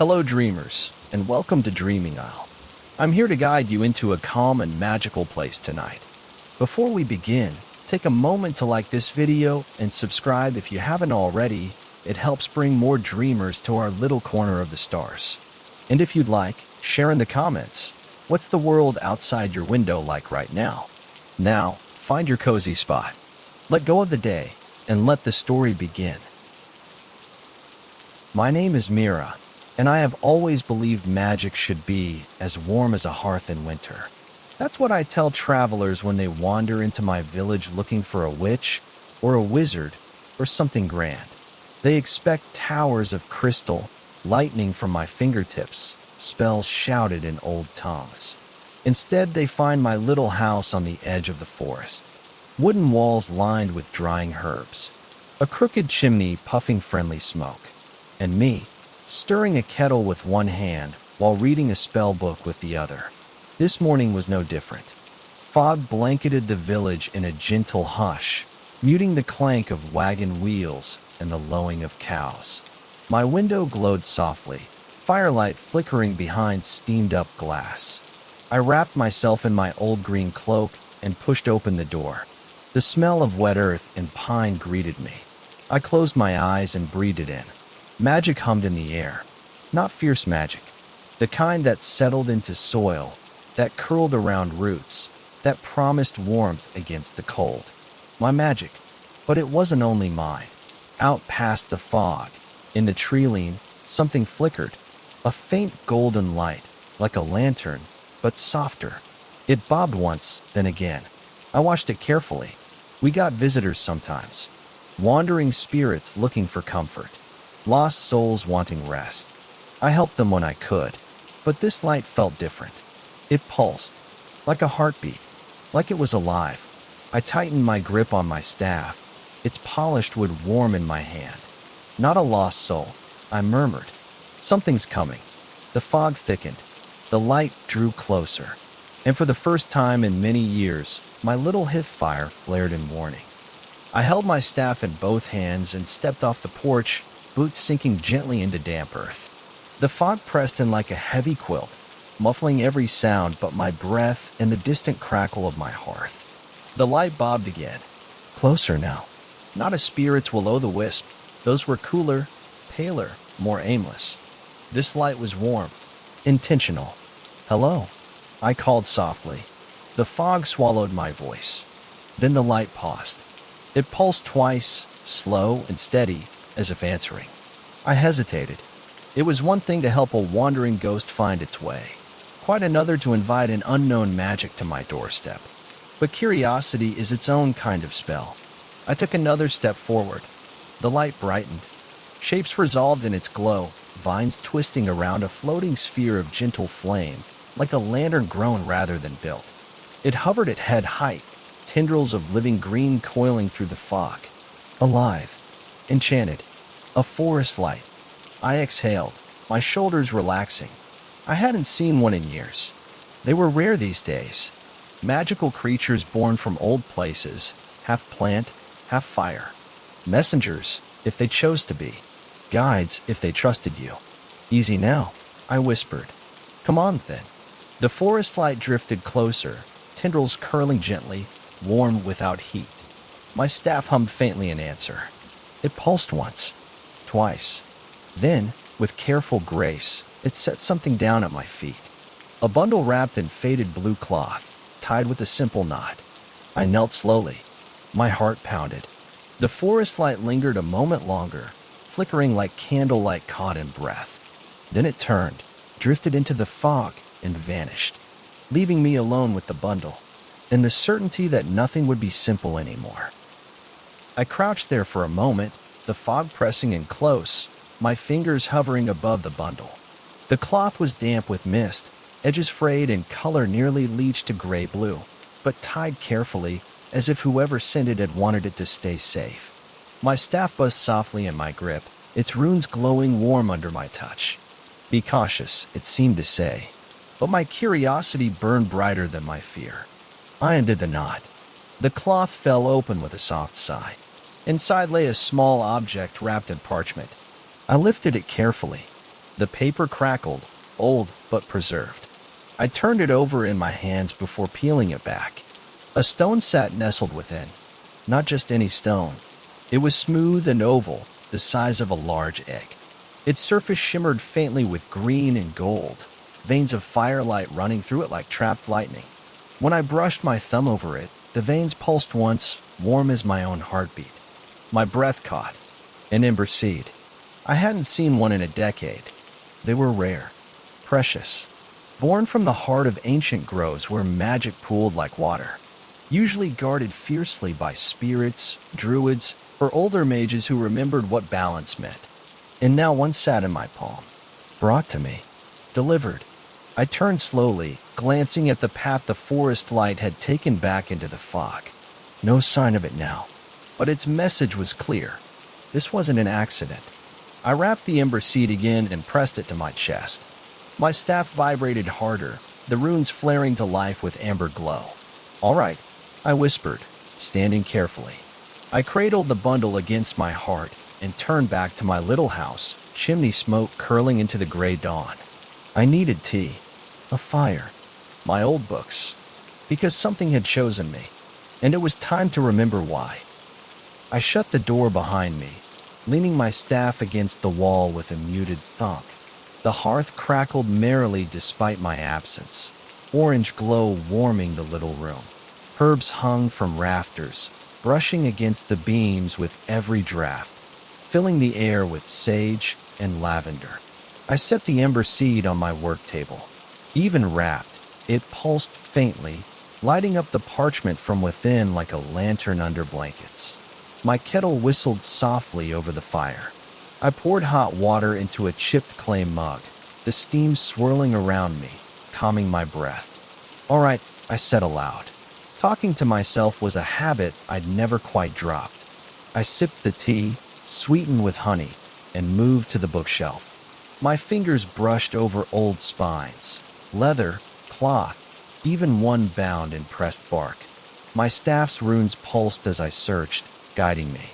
Hello, dreamers, and welcome to Dreaming Isle. I'm here to guide you into a calm and magical place tonight. Before we begin, take a moment to like this video and subscribe if you haven't already. It helps bring more dreamers to our little corner of the stars. And if you'd like, share in the comments, what's the world outside your window like right now? Now, find your cozy spot. Let go of the day, and let the story begin. My name is Mira, and I have always believed magic should be as warm as a hearth in winter. That's what I tell travelers when they wander into my village looking for a witch, or a wizard, or something grand. They expect towers of crystal, lightning from my fingertips, spells shouted in old tongues. Instead, they find my little house on the edge of the forest. Wooden walls lined with drying herbs, a crooked chimney puffing friendly smoke, and me, stirring a kettle with one hand while reading a spell book with the other. This morning was no different. Fog blanketed the village in a gentle hush, muting the clank of wagon wheels and the lowing of cows. My window glowed softly, firelight flickering behind steamed-up glass. I wrapped myself in my old green cloak and pushed open the door. The smell of wet earth and pine greeted me. I closed my eyes and breathed it in. Magic hummed in the air. Not fierce magic. The kind that settled into soil, that curled around roots, that promised warmth against the cold. My magic. But it wasn't only mine. Out past the fog, in the tree-line, something flickered. A faint golden light, like a lantern, but softer. It bobbed once, then again. I watched it carefully. We got visitors sometimes. Wandering spirits looking for comfort. Lost souls wanting rest. I helped them when I could. But this light felt different. It pulsed, like a heartbeat, like it was alive. I tightened my grip on my staff. Its polished wood warm in my hand. Not a lost soul, I murmured. Something's coming. The fog thickened. The light drew closer. And for the first time in many years, my little hearth fire flared in warning. I held my staff in both hands and stepped off the porch, boots sinking gently into damp earth. The fog pressed in like a heavy quilt, muffling every sound but my breath and the distant crackle of my hearth. The light bobbed again. Closer now. Not a spirit's will-o'-the-wisp. Those were cooler, paler, more aimless. This light was warm, intentional. Hello, I called softly. The fog swallowed my voice. Then the light paused. It pulsed twice, slow and steady, as if answering. I hesitated. It was one thing to help a wandering ghost find its way, quite another to invite an unknown magic to my doorstep. But curiosity is its own kind of spell. I took another step forward. The light brightened. Shapes resolved in its glow, vines twisting around a floating sphere of gentle flame, like a lantern grown rather than built. It hovered at head height, tendrils of living green coiling through the fog. Alive. Enchanted. A forest light. I exhaled, my shoulders relaxing. I hadn't seen one in years. They were rare these days. Magical creatures born from old places, half plant, half fire. Messengers, if they chose to be. Guides, if they trusted you. Easy now, I whispered. Come on, then. The forest light drifted closer, tendrils curling gently, warm without heat. My staff hummed faintly in answer. It pulsed once, twice. Then, with careful grace, it set something down at my feet. A bundle wrapped in faded blue cloth, tied with a simple knot. I knelt slowly. My heart pounded. The forest light lingered a moment longer, flickering like candlelight caught in breath. Then it turned, drifted into the fog, and vanished, leaving me alone with the bundle, and the certainty that nothing would be simple anymore. I crouched there for a moment, the fog pressing in close, my fingers hovering above the bundle. The cloth was damp with mist, edges frayed and color nearly bleached to gray-blue, but tied carefully, as if whoever sent it had wanted it to stay safe. My staff buzzed softly in my grip, its runes glowing warm under my touch. Be cautious, it seemed to say, but my curiosity burned brighter than my fear. I undid the knot. The cloth fell open with a soft sigh. Inside lay a small object wrapped in parchment. I lifted it carefully. The paper crackled, old but preserved. I turned it over in my hands before peeling it back. A stone sat nestled within. Not just any stone. It was smooth and oval, the size of a large egg. Its surface shimmered faintly with green and gold, veins of firelight running through it like trapped lightning. When I brushed my thumb over it, the veins pulsed once, warm as my own heartbeat. My breath caught. An ember seed. I hadn't seen one in a decade. They were rare, precious, born from the heart of ancient groves where magic pooled like water, usually guarded fiercely by spirits, druids, or older mages who remembered what balance meant. And now one sat in my palm, brought to me, delivered. I turned slowly, glancing at the path the forest light had taken back into the fog. No sign of it now, but its message was clear. This wasn't an accident. I wrapped the ember seed again and pressed it to my chest. My staff vibrated harder, the runes flaring to life with amber glow. "All right," I whispered, standing carefully. I cradled the bundle against my heart and turned back to my little house, chimney smoke curling into the gray dawn. I needed tea, a fire, my old books, because something had chosen me, and it was time to remember why. I shut the door behind me, leaning my staff against the wall with a muted thunk. The hearth crackled merrily despite my absence, orange glow warming the little room. Herbs hung from rafters, brushing against the beams with every draft, filling the air with sage and lavender. I set the ember seed on my work table. Even wrapped, it pulsed faintly, lighting up the parchment from within like a lantern under blankets. My kettle whistled softly over the fire. I poured hot water into a chipped clay mug, the steam swirling around me, calming my breath. "All right," I said aloud. Talking to myself was a habit I'd never quite dropped. I sipped the tea, sweetened with honey, and moved to the bookshelf. My fingers brushed over old spines, leather, cloth, even one bound in pressed bark. My staff's runes pulsed as I searched, guiding me.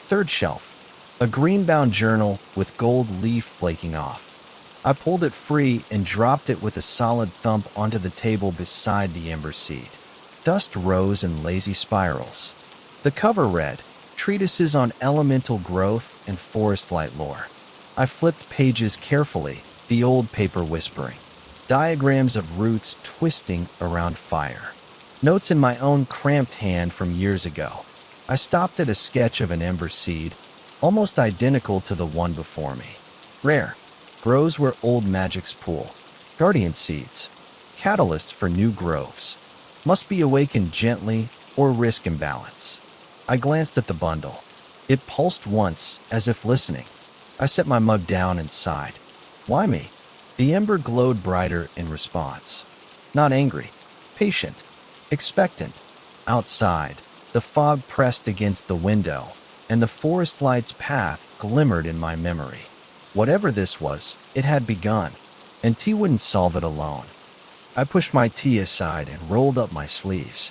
Third shelf, a green-bound journal with gold leaf flaking off. I pulled it free and dropped it with a solid thump onto the table beside the ember seed. Dust rose in lazy spirals. The cover read, "Treatises on Elemental Growth and Forest Light Lore." I flipped pages carefully, the old paper whispering. Diagrams of roots twisting around fire. Notes in my own cramped hand from years ago. I stopped at a sketch of an ember seed, almost identical to the one before me. Rare. Grows where old magics pool. Guardian seeds. Catalysts for new groves. Must be awakened gently or risk imbalance. I glanced at the bundle. It pulsed once, as if listening. I set my mug down and sighed. Why me? The ember glowed brighter in response. Not angry. Patient. Expectant. Outside, the fog pressed against the window, and the forest light's path glimmered in my memory. Whatever this was, it had begun, and tea wouldn't solve it alone. I pushed my tea aside and rolled up my sleeves.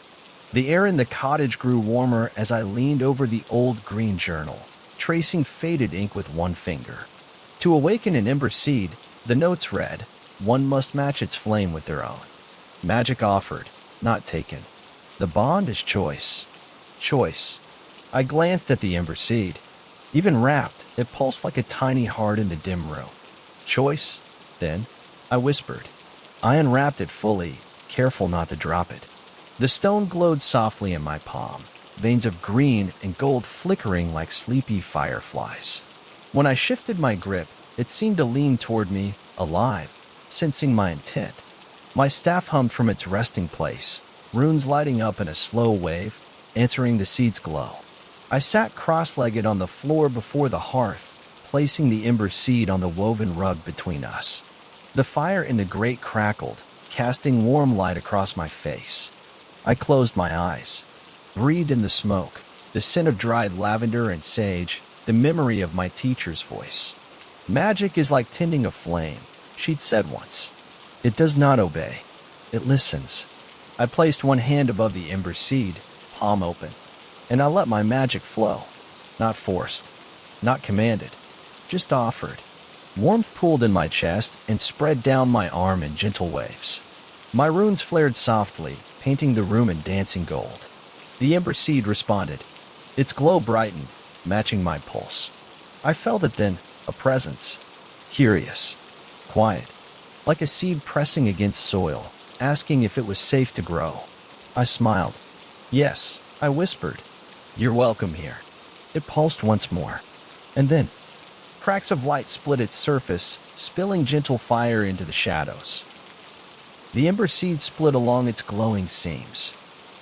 The air in the cottage grew warmer as I leaned over the old green journal, tracing faded ink with one finger. To awaken an ember seed, the notes read, "One must match its flame with their own. Magic offered, not taken. The bond is choice." Choice. I glanced at the ember seed. Even wrapped, it pulsed like a tiny heart in the dim room. Choice? Then, I whispered. I unwrapped it fully, careful not to drop it. The stone glowed softly in my palm, veins of green and gold flickering like sleepy fireflies. When I shifted my grip, it seemed to lean toward me, alive, sensing my intent. My staff hummed from its resting place, runes lighting up in a slow wave, answering the seed's glow. I sat cross-legged on the floor before the hearth, placing the ember seed on the woven rug between us. The fire in the grate crackled, casting warm light across my face. I closed my eyes, breathed in the smoke, the scent of dried lavender and sage, the memory of my teacher's voice. "Magic is like tending a flame," she'd said once. "It does not obey. It listens." I placed one hand above the ember seed, palm open, and I let my magic flow. Not forced, not commanded, just offered. Warmth pooled in my chest and spread down my arm in gentle waves. My runes flared softly, painting the room in dancing gold. The ember seed responded. Its glow brightened, matching my pulse. I felt it then, a presence. Curious. Quiet. Like a seed pressing against soil, asking if it was safe to grow. I smiled. Yes, I whispered. You're welcome here. It pulsed once more. And then, cracks of light split its surface, spilling gentle fire into the shadows. The ember seed split along its glowing seams,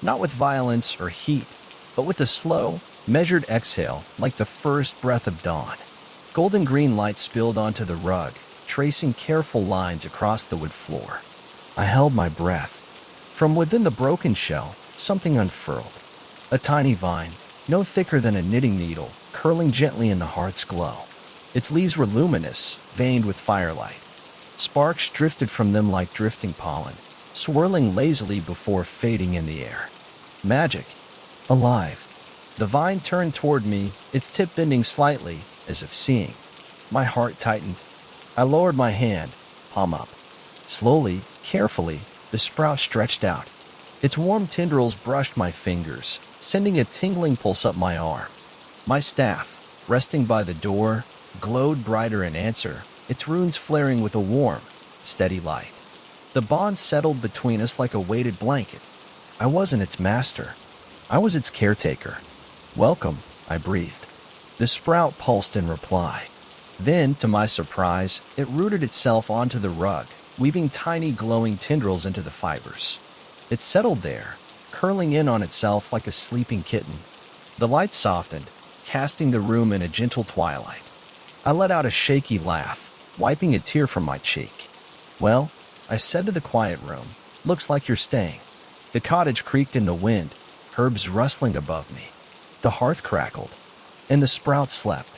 not with violence or heat, but with a slow, measured exhale like the first breath of dawn. Golden green light spilled onto the rug, tracing careful lines across the wood floor. I held my breath. From within the broken shell, something unfurled. A tiny vine, no thicker than a knitting needle, curling gently in the hearth's glow. Its leaves were luminous, veined with firelight. Sparks drifted from them like drifting pollen, swirling lazily before fading in the air. Magic. Alive. The vine turned toward me, its tip bending slightly, as if seeing. My heart tightened. I lowered my hand, palm up. Slowly, carefully, the sprout stretched out. Its warm tendrils brushed my fingers, sending a tingling pulse up my arm. My staff, resting by the door, glowed brighter in answer, its runes flaring with a warm, steady light. The bond settled between us like a weighted blanket. I wasn't its master. I was its caretaker. Welcome, I breathed. The sprout pulsed in reply. Then, to my surprise, it rooted itself onto the rug, weaving tiny glowing tendrils into the fibers. It settled there, curling in on itself like a sleeping kitten. The light softened, casting the room in a gentle twilight. I let out a shaky laugh, wiping a tear from my cheek. Well, I said to the quiet room, looks like you're staying. The cottage creaked in the wind, herbs rustling above me. The hearth crackled, and the sprout slept.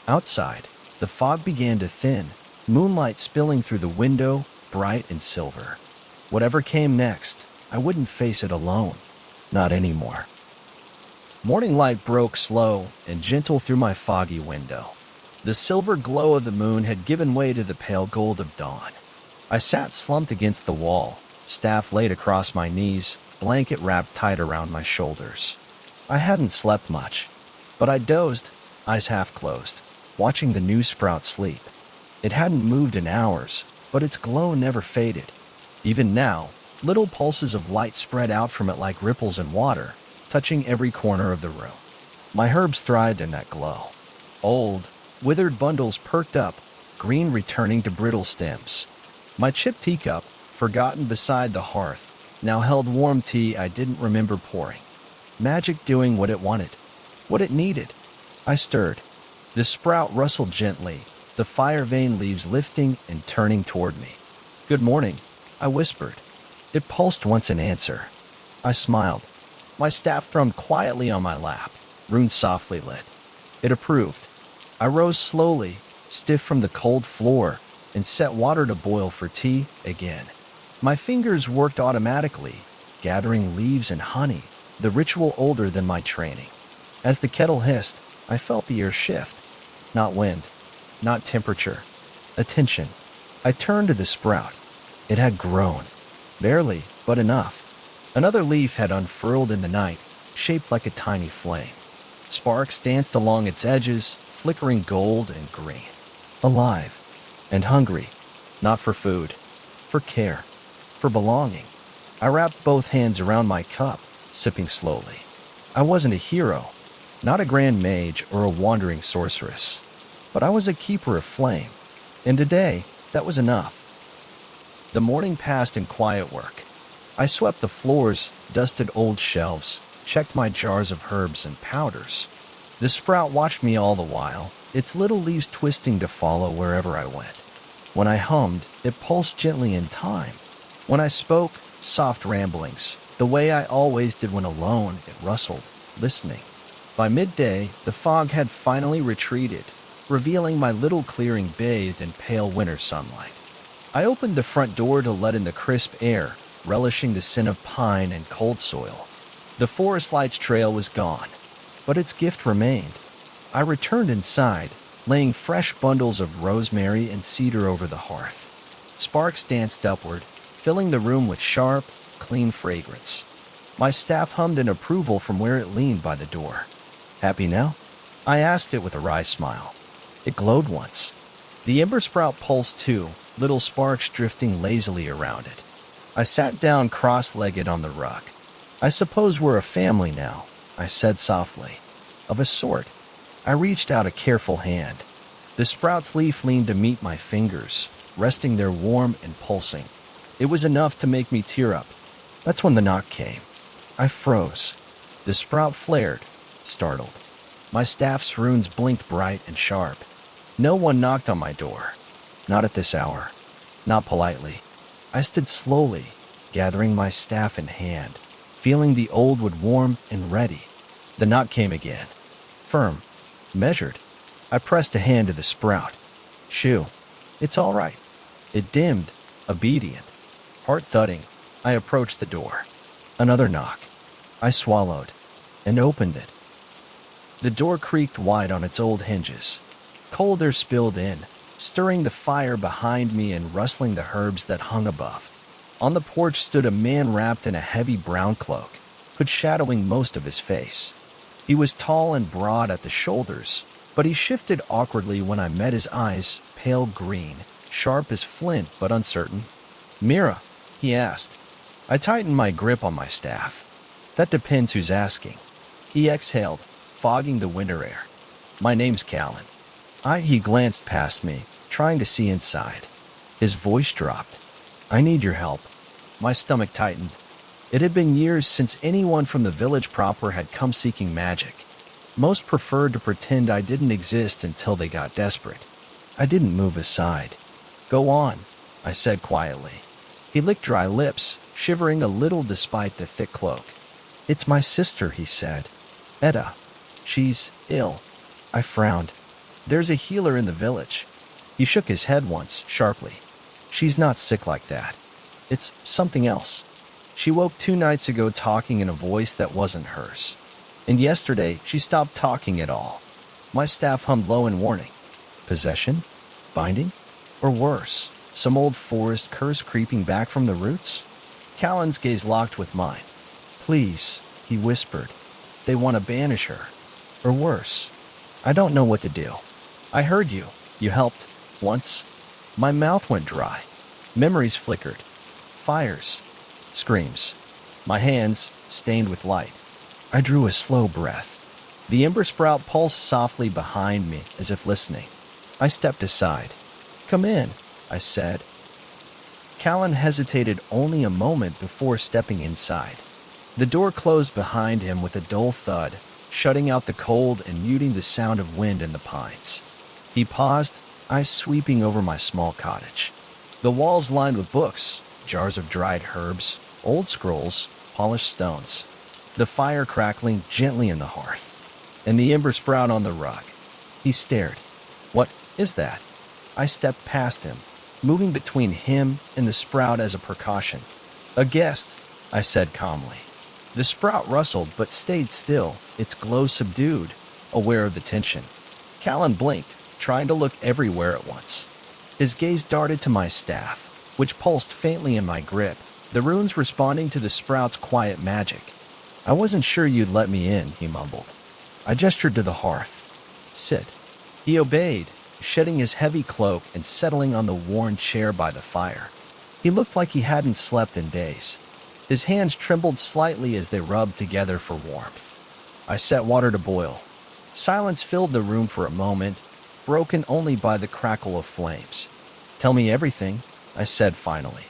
Outside, the fog began to thin, moonlight spilling through the window, bright and silver. Whatever came next, I wouldn't face it alone. Not anymore. Morning light broke slow and gentle through my foggy window. The silver glow of the moon had given way to the pale gold of dawn. I sat slumped against the wall, staff laid across my knees, blanket wrapped tight around my shoulders. I hadn't slept much, but I dozed, eyes half closed, watching the new sprout sleep. It hadn't moved in hours, but its glow never faded. Even now, little pulses of light spread out from it like ripples in water, touching every corner of the room. My herbs thrived in that glow. Old, withered bundles perked up, green returning to brittle stems. My chipped teacup, forgotten beside the hearth, now held warm tea I didn't remember pouring. Magic doing what it wanted, what it needed. I stirred. The sprout rustled gently, the fire veined leaves lifting and turning toward me. Good morning, I whispered. It pulsed once in answer. I smiled. My staff thrummed quietly on my lap, runes softly lit. It approved. I rose slowly, stiff from the cold floor, and set water to boil for tea again. My fingers worked automatically, gathering leaves and honey, the ritual older than my training. As the kettle hissed, I felt the air shift. Not wind, not temperature, attention. I turned to the sprout. It had grown. Barely, but enough. Another leaf had unfurled in the night, shaped like a tiny flame. Sparks danced along its edges, flickering gold and green. Alive and hungry, not for food, for care, for belonging. I wrapped both hands around my cup, sipping slowly. I wasn't a hero, not a grand mage or a wandering sorceress, but I was a keeper of flame, and today, that was enough. The morning passed in quiet work. I swept the floors, dusted old shelves, checked my jars of herbs and powders. The sprout watched me all the while, its little leaves twisting to follow wherever I went. When I hummed, it pulsed gently in time. When I spoke, soft ramblings, the way I always did when alone, it rustled, listening. By midday, the fog had finally retreated, revealing my little clearing bathed in pale winter sunlight. I opened the front door to let in the crisp air, relishing the scent of pine and cold soil. The forest lights trail was gone, but its gift remained. I returned inside, laying fresh bundles of rosemary and cedar over the hearth. Sparks danced upward, filling the room with sharp, clean fragrance. My staff hummed in approval from where it leaned by the door. "Happy now?" I asked it with a wry smile. It glowed once. The Ember-sprout pulsed too, little sparks drifting lazily around it. I sat down cross-legged on the rug. "I suppose we're a family now," I said softly. "Of a sort." I reached out a careful hand. The sprout's leaf leaned to meet my fingers, resting there warm and pulsing. It was enough to make me tear up. That's when the knock came. I froze. The sprout flared, startled. My staff's runes blinked bright and sharp. No one knocked on my door. Not at this hour. Not politely. I stood slowly, gathering my staff in hand, feeling the old wood warm and ready. The knock came again. Firm. Measured. I pressed a hand to the sprout. "Shoo. It's all right." It dimmed, obedient. Heart thudding, I approached the door. Another knock. I swallowed and opened it. The door creaked wide on its old hinges. Cold air spilled in, stirring the fire behind me and rustling the herbs that hung above. On the porch stood a man wrapped in a heavy brown cloak, hood shadowing most of his face. He was tall and broad at the shoulders, but he shifted awkwardly when I met his eyes, pale green, sharp as flint but uncertain. "Mira?" he asked. I tightened my grip on my staff. "That depends who's asking." He exhaled, fogging the winter air. "My name's Callan." He glanced past me, trying to see inside. His voice dropped. "I need your help." My stomach tightened. It had been years since anyone from the village proper had come seeking magic. Most preferred to pretend I didn't exist until they got desperate. I didn't move aside. "Go on," I said quietly. He licked dry lips, shivering a little despite the thick cloak. "It's my sister," he said. "Etta. She's ill." I frowned. "There's a healer in the village." He shook his head once, sharply. "She's not sick like that. It's something else. She woke 2 nights ago talking in a voice that wasn't hers. And yesterday, she stopped talking at all." My staff hummed low in warning. Possession? Binding? Or worse, some old forest curse creeping back from the roots? Callan's gaze locked with mine. "Please," he whispered. "They want to banish her. Or worse. I don't know what to do. I heard you. You helped. Once." My mouth went dry. Memories flickered. Fires. Screams. My hands stained with light. I drew a slow breath. The Ember-sprout pulsed softly behind me, as if listening. I stepped aside. "Come in," I said. Callan hesitated only a moment before stepping inside. The door closed behind him with a dull thud, shutting out the cold and muting the sound of wind in the pines. He paused, eyes sweeping over my small cottage. The walls lined with books, jars of dried herbs, old scrolls, polished stones. The fire crackling gently in the hearth. And the Ember-sprout on the rug. He stared. "What is that?" I stepped past him, moving between him and the sprout as a precaution. "A guest," I said calmly. The sprout rustled but stayed still, its glow subdued, aware of the tension. Callan blinked, trying to look everywhere at once. His gaze darted to my staff, which pulsed faintly in my grip, the runes responding to the sprout's quiet magic. "I wasn't sure you'd let me in," he mumbled. I gestured to the hearth. "Sit." He obeyed, shedding his heavy cloak and settling on the worn chair by the fire. He looked like he hadn't slept in days. His hands trembled slightly as they rubbed together for warmth. I set water to boil. Silence filled the room for a moment, broken only by the crackle of flames. "Tell me everything," I said finally.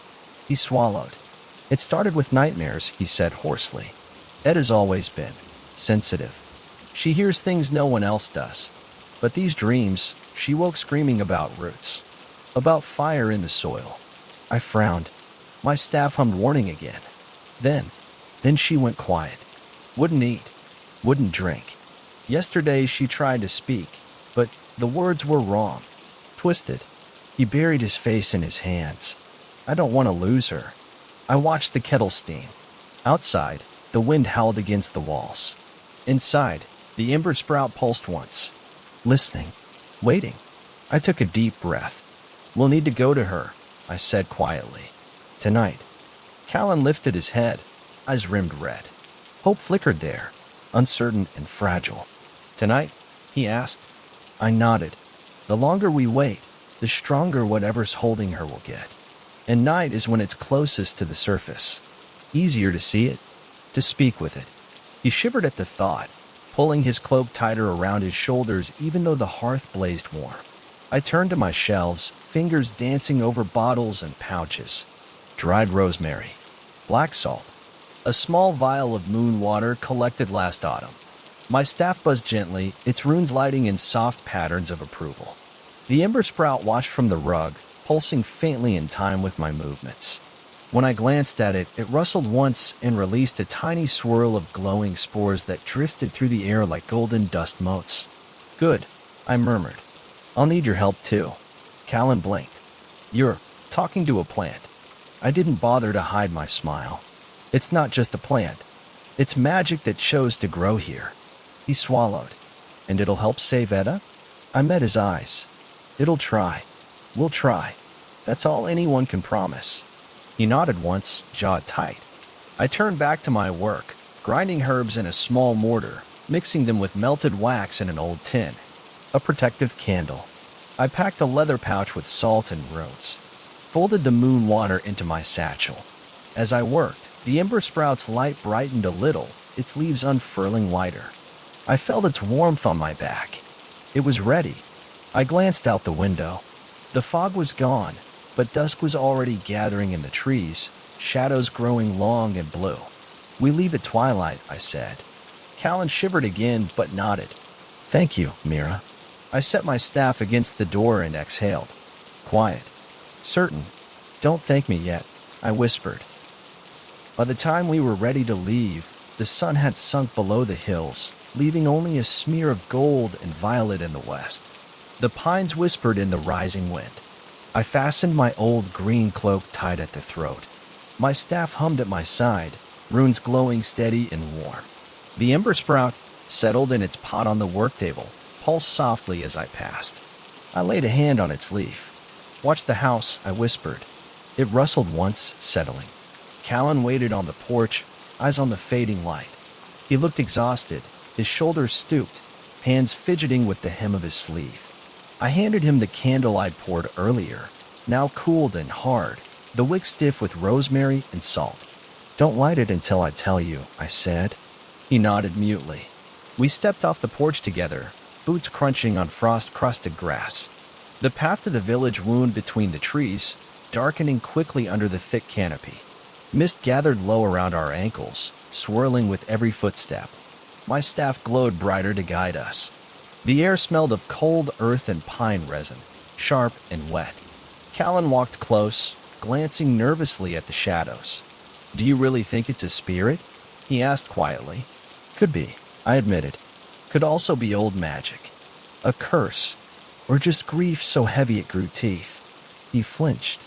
He swallowed. "It started with nightmares," he said hoarsely. "Etta's always been sensitive. She hears things no one else does. But these dreams, she woke screaming about roots. About fire in the soil." I frowned. My staff hummed warning again. Then she went quiet. Wouldn't eat. Wouldn't drink. Yesterday she tried to speak, but the words were wrong. Twisted. He buried his face in his hands. "I don't want to lose her." I watched the kettle steam. Outside, the wind howled against the walls. Inside, the Ember-sprout pulsed once. Listening. waiting. I took a deep breath. We'll need to go to her, I said quietly. Tonight. Callan lifted his head, eyes rimmed red. Hope flickered there, uncertain and fragile. Tonight? He asked. I nodded. The longer we wait, the stronger whatever's holding her will get. And night is when it's closest to the surface. Easier to see it, to speak with it. He shivered at the thought, pulling his cloak tighter around his shoulders even though the hearth blazed warm. I turned to my shelves, fingers dancing over bottles and pouches. Dried rosemary, black salt, a small vial of moon water collected last autumn. My staff buzzed gently, its runes lighting in soft patterns of approval. The Ember-sprout watched from the rug, pulsing faintly in time with my movements. When I glanced at it, it rustled once and released a tiny swirl of glowing spores that drifted through the air like golden dust motes. Good, I murmured. I'll need your help too. Callan blinked. You're talking to a plant. I didn't bother to hide my smile. It's not just a plant. It's magic that chose to grow here. He swallowed. And it'll help save Etta? I met his eyes. It'll try. We'll try. That's all anyone can promise. He nodded once, jaw tight. I turned back to my work, grinding herbs in a small mortar, mixing them with melted wax in an old tin. A protective candle. I packed a leather pouch with salt and runes. Folded the moon water into my satchel. As I worked, the Ember-sprout's light brightened a little, its leaves unfurling wider. I felt its warmth on my back. It was ready. I glanced out the window. The fog was gone, but dusk was already gathering in the trees, shadows growing long and blue. We leave at twilight, I said. Callan shivered again, but nodded. Thank you, Mira. I set my staff against the door and exhaled. Quiet. Certain. Don't thank me yet, I whispered. By the time we were ready to leave, the sun had sunk below the hills, leaving only a smear of gold and violet in the west. The pines whispered in the rising wind. I fastened my old green cloak tight at the throat. My staff hummed at my side, runes glowing steady and warm. The Ember-sprout, settled in its pot on the work table, pulsed softly as I passed. I laid a hand on its leaf. Watch the house, I whispered. It rustled once, settling. Callan waited on the porch, eyes on the fading light. He looked exhausted, his shoulders stooped, hands fidgeting with the hem of his sleeve. I handed him the candle I'd poured earlier, now cooled and hard, the wick stiff with rosemary and salt. Don't light it until I tell you, I said. He nodded mutely. We stepped off the porch together, boots crunching on frost-crusted grass. The path to the village wound between the trees, darkening quickly under the thick canopy. Mist gathered low around our ankles, swirling with every footstep. My staff glowed brighter to guide us. The air smelled of cold earth and pine resin, sharp and wet. Callan walked close, glancing nervously at the shadows. Do you really think it's a spirit? He asked quietly. Could be, I admitted. Could also be old magic. A curse. Or just grief so heavy it grew teeth. He flinched.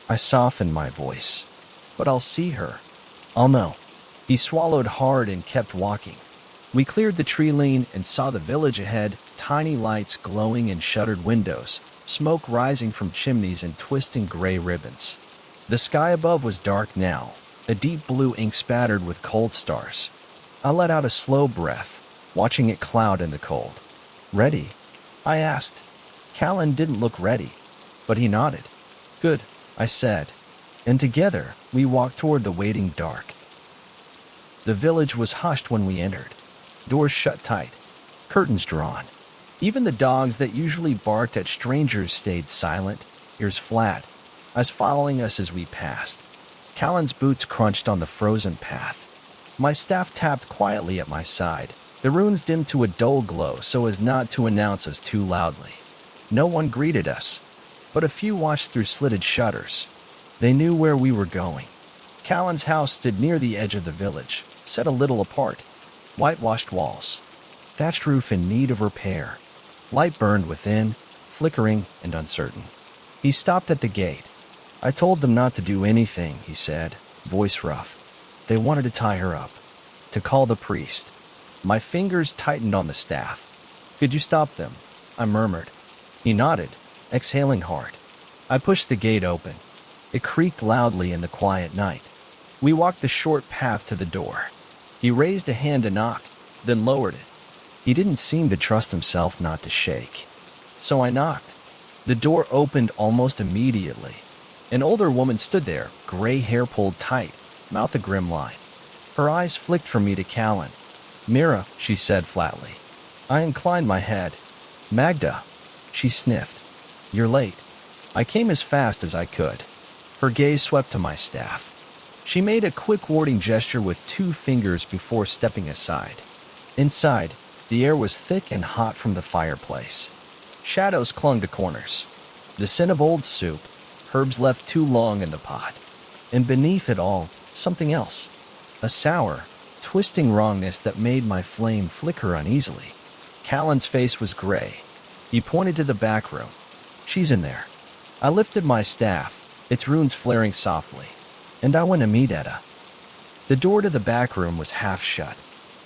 I softened my voice. But I'll see her. I'll know. He swallowed hard and kept walking. We cleared the tree lane and saw the village ahead, tiny lights glowing in shuttered windows, smoke rising from chimneys and twisting gray ribbons. The sky above was dark now, a deep blue ink spattered with cold stars. I let out a slow breath, watching it cloud in the cold. Ready? I asked. Callan didn't look ready, but he nodded. Good, I said, and together we walked toward the waiting dark. The village was hushed when we entered. Doors shut tight, curtains drawn. Even the dogs that usually barked at strangers stayed silent, ears flat, eyes following us as we passed. Callan's boots crunched on the frozen path. My staff tapped quietly at my side, the runes dimmed to a dull glow so as not to announce us too loudly. No one greeted us, but a few watched through slitted shutters. They knew where we were going. Callan's house stood near the edge of the village, set a little apart. Whitewashed walls, thatched roof in need of repair. Light burned within, flickering and uncertain. He stopped at the gate. I told them not to do anything, he said, voice rough. They wanted to tie her up, to call the priest. My fingers tightened on the staff. Could you stop them? I murmured. He nodded, exhaling hard. I pushed the gate open. It creaked loudly in the quiet night. We walked the short path to the door. He raised a hand to knock, then lowered it. He didn't seem to trust himself not to shake. So I knocked. The door opened almost immediately. An older woman stood there, gray hair pulled tight, mouth a grim line. Her eyes flicked from me to Callan. "Mira," she said flatly. I inclined my head. "Magda," she sniffed. "You're late." I came as fast as I could. Her gaze swept to my staff. She made a quick warding gesture with 2 fingers before stepping aside. Inside, the air was thick and hot from the fireplace. Shadows clung to corners. The scent of old soup, herbs left too long in the pot. And beneath it all, something else. A sour, twisting wrongness that made my flame flicker uneasily. Callan's face was gray. He pointed to the back room. "She's in there." I lifted my staff, its runes flaring softly, and I went to meet Etta. The door to the back room was half shut.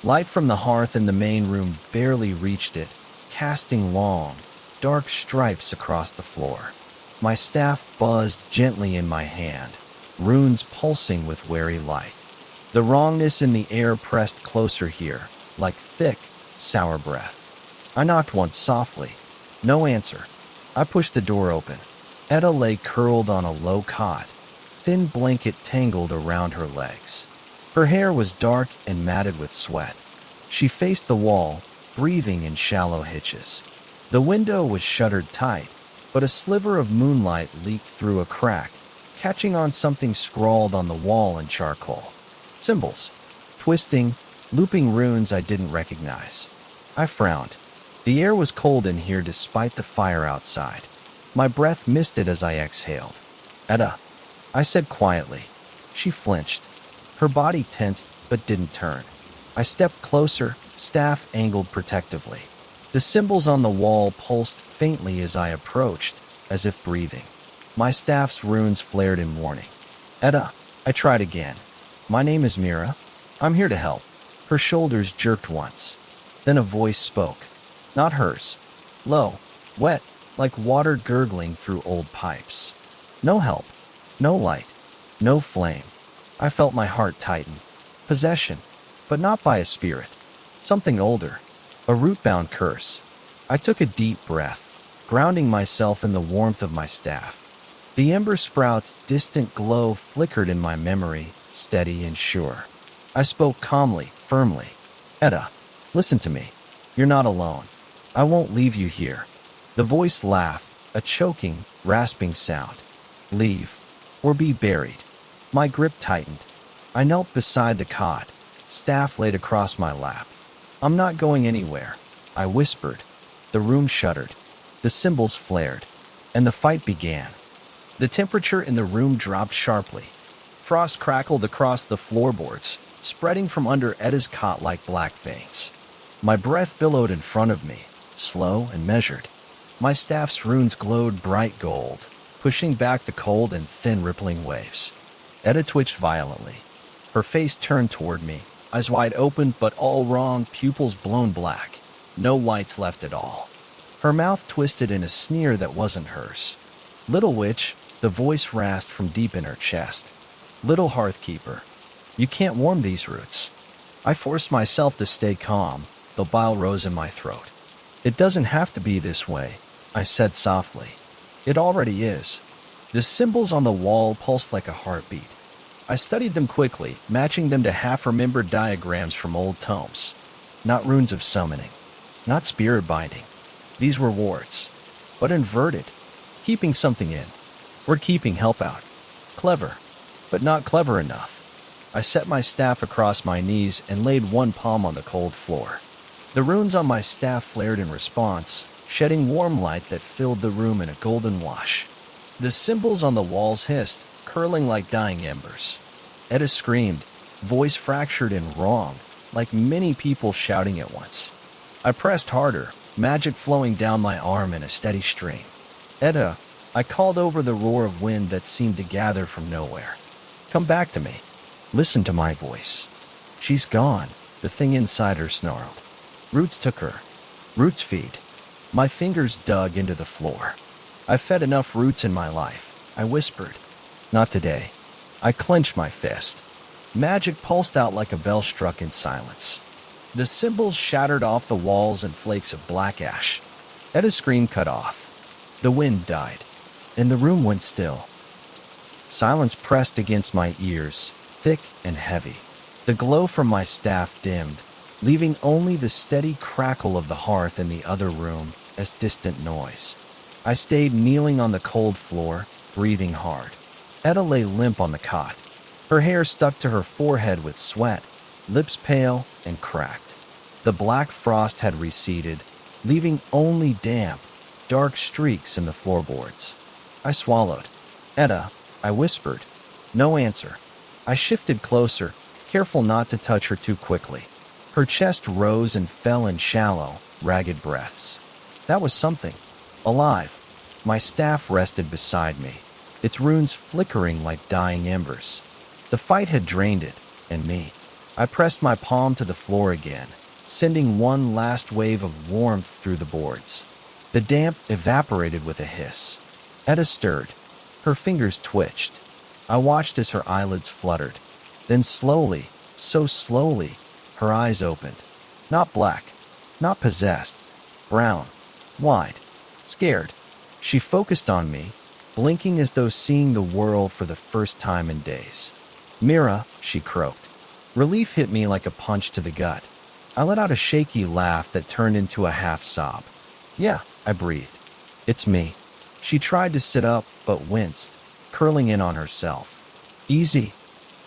Light from the hearth in the main room barely reached it, casting long, dark stripes across the floor. My staff buzzed gently in my hand, runes pulsing with wary light. The wrongness in the air pressed closer here, like thick, sour breath. I knocked once softly. No answer. I pushed the door open. Etta lay curled on a low cot, thin blanket tangled around her legs. Her hair was dark and matted with sweat. She faced the wall, breathing in shallow hitches. The window was shuttered tight, but a sliver of moonlight leaked through a crack, catching on something scrawled on the wall in charcoal. Symbols. Twisting, looping runes I didn't recognize. I frowned. The air was cold in here despite the fire outside. My breath misted as I exhaled. "Etta," I said quietly. She flinched. Her body tensed but didn't turn. I stepped closer, staff angled protectively. The symbols on the wall pulsed faintly as I approached, as if breathing. My staff's runes flared in warning. "Etta," I tried again. "My name is Mira. I'm here to help." Her shoulders jerked once. Then a voice spoke. Not hers. Low, wet, like water gurgling through old pipes. No help. No light. No flame. I felt my heart tighten. Possession, but not by a spirit. Something older. A root-bound curse. I took a deep breath, grounding myself in the warmth of my staff. The Ember-sprout's distant glow flickered in my memory, steady and sure. I spoke calmly, firmly. "Etta, listen to me. You're not alone. I won't leave you here." The voice laughed, a choking, rasping sound. "Leave, or be buried." My grip tightened. I knelt beside the cot, staff laid across my lap. "I'm not going anywhere," I whispered. The room shuddered. The symbols flared, and the fight began. The temperature in the room dropped sharply. Frost crackled across the floorboards, spreading from under Etta's cot like black veins. My breath billowed in front of me, slow and measured. My staff's runes glowed bright gold, pushing back the cold in thin rippling waves. Etta twitched violently. Her face turned toward me, eyes wide open but all wrong, pupils blown black. No whites left at all. Her mouth twisted in a sneer that wasn't hers. "Little witch," the voice rasped from deep in her chest. "Little hearth keeper, you can't warm these roots." I forced myself to stay calm, though bile rose in my throat. "It doesn't have to be this way," I said softly. "It already is." The symbols on the wall pulsed like a heartbeat. I studied them quickly, matching them to half-remembered diagrams from old tomes. Not runes of summoning, not spirit binding. These were wards, but inverted, keeping something in. We're keeping help out. Clever, but not clever enough. I set my staff across my knees and laid one palm on the cold floor. The runes on my staff flared in response, shedding warm light that filled the room in a golden wash. The symbols on the walls hissed, curling like dying embers. Etta screamed, voice fractured and wrong, like many people shouting at once. I pressed harder, magic flowing down my arm in a steady stream. "Etta," I called over the roar of wind that seemed to gather from nowhere. "Come back to me. Listen to my voice." "She's gone," the thing inside her snarled. "Roots took her. Roots feed. My fingers dug into the floor. "I've fed enough roots in my life," I whispered. "Not today." I clenched my fist. Magic pulsed out like a bell struck in silence. The symbols shattered off the walls in flakes of black ash. Edda's scream cut off. The wind died, and the room went still. Silence pressed against my ears, thick and heavy. The glow from my staff dimmed, leaving only the steady crackle of the hearth in the other room as distant noise. I stayed kneeling on the cold floor, breathing hard. Edda lay limp on the cot. Her hair stuck to her forehead with sweat, lips pale and cracked. The black frost had receded, leaving only damp, dark streaks in the floorboards. I swallowed. "Edda," I whispered. No answer. I shifted closer, careful not to touch her too quickly. Her chest rose and fell in shallow, ragged breaths. That was something. Alive. My staff rested beside me, its runes flickering like dying embers. The fight had drained it, and me. I pressed my palm to the floor again, sending one last wave of warmth through the boards. The damp evaporated with a hiss. Edda stirred. Her fingers twitched. I watched as her eyelids fluttered. Then slowly, so slowly, her eyes opened. Not black, not possessed. Brown, wide, scared. She focused on me, blinking as though seeing the world for the first time in days. "Mira," she croaked. Relief hit me like a punch to the gut. I let out a shaky laugh that turned into a half sob. "Yeah," I breathed. "It's me." She tried to sit up, but winced, curling in on herself. "Easy,"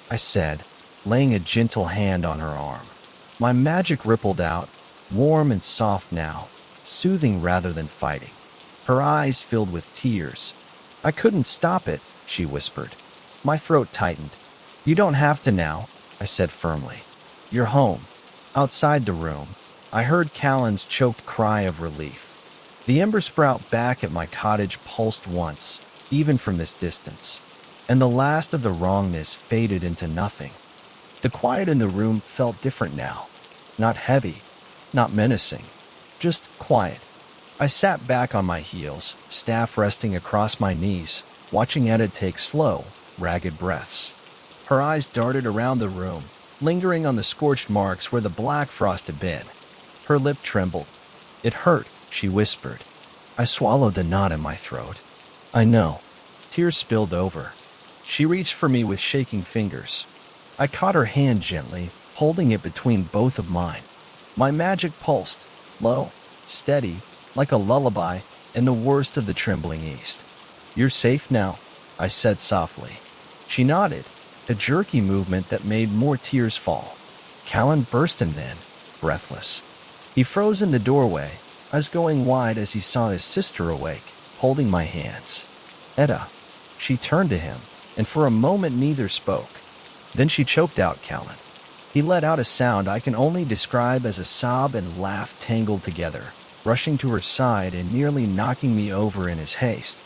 I said, laying a gentle hand on her arm. My magic rippled out, warm and soft now, soothing rather than fighting. Her eyes filled with tears. "I couldn't stop it," she whispered. My throat tightened. "You don't have to now," I said firmly. "You're home." Outside the room, I heard Callan's choked cry of relief. The Ember-sprout back at my cottage pulsed once, even from this distance, and the last of the wrongness faded into nothing. The quiet in the room felt different now. Not heavy, not menacing, just quiet. I sat back on my heels, staff resting across my knees, watching Edda take slow, ragged breaths. Her eyes darted around the room, lingering on the scorched marks where the black frost had been. Her lip trembled. "It hurt," she whispered. I swallowed the knot in my throat. "I know." Tears spilled over. She reached for me with shaking fingers. I caught her hand gently, holding it between both of mine. My magic pulsed, low, steady, like a lullaby in the worst of the trembling east. "You're safe now," I said softly. She nodded, a jerky movement that made more tears fall. Callan burst in then, breathless. He froze in the doorway, eyes going wide as he saw his sister awake, holding my hands. "Edda." She turned to him, and for a moment neither spoke. Then she choked out Callan. He let out a sound I can only describe as a sob and laugh tangled together, rushing to her side and nearly knocking me over in his haste.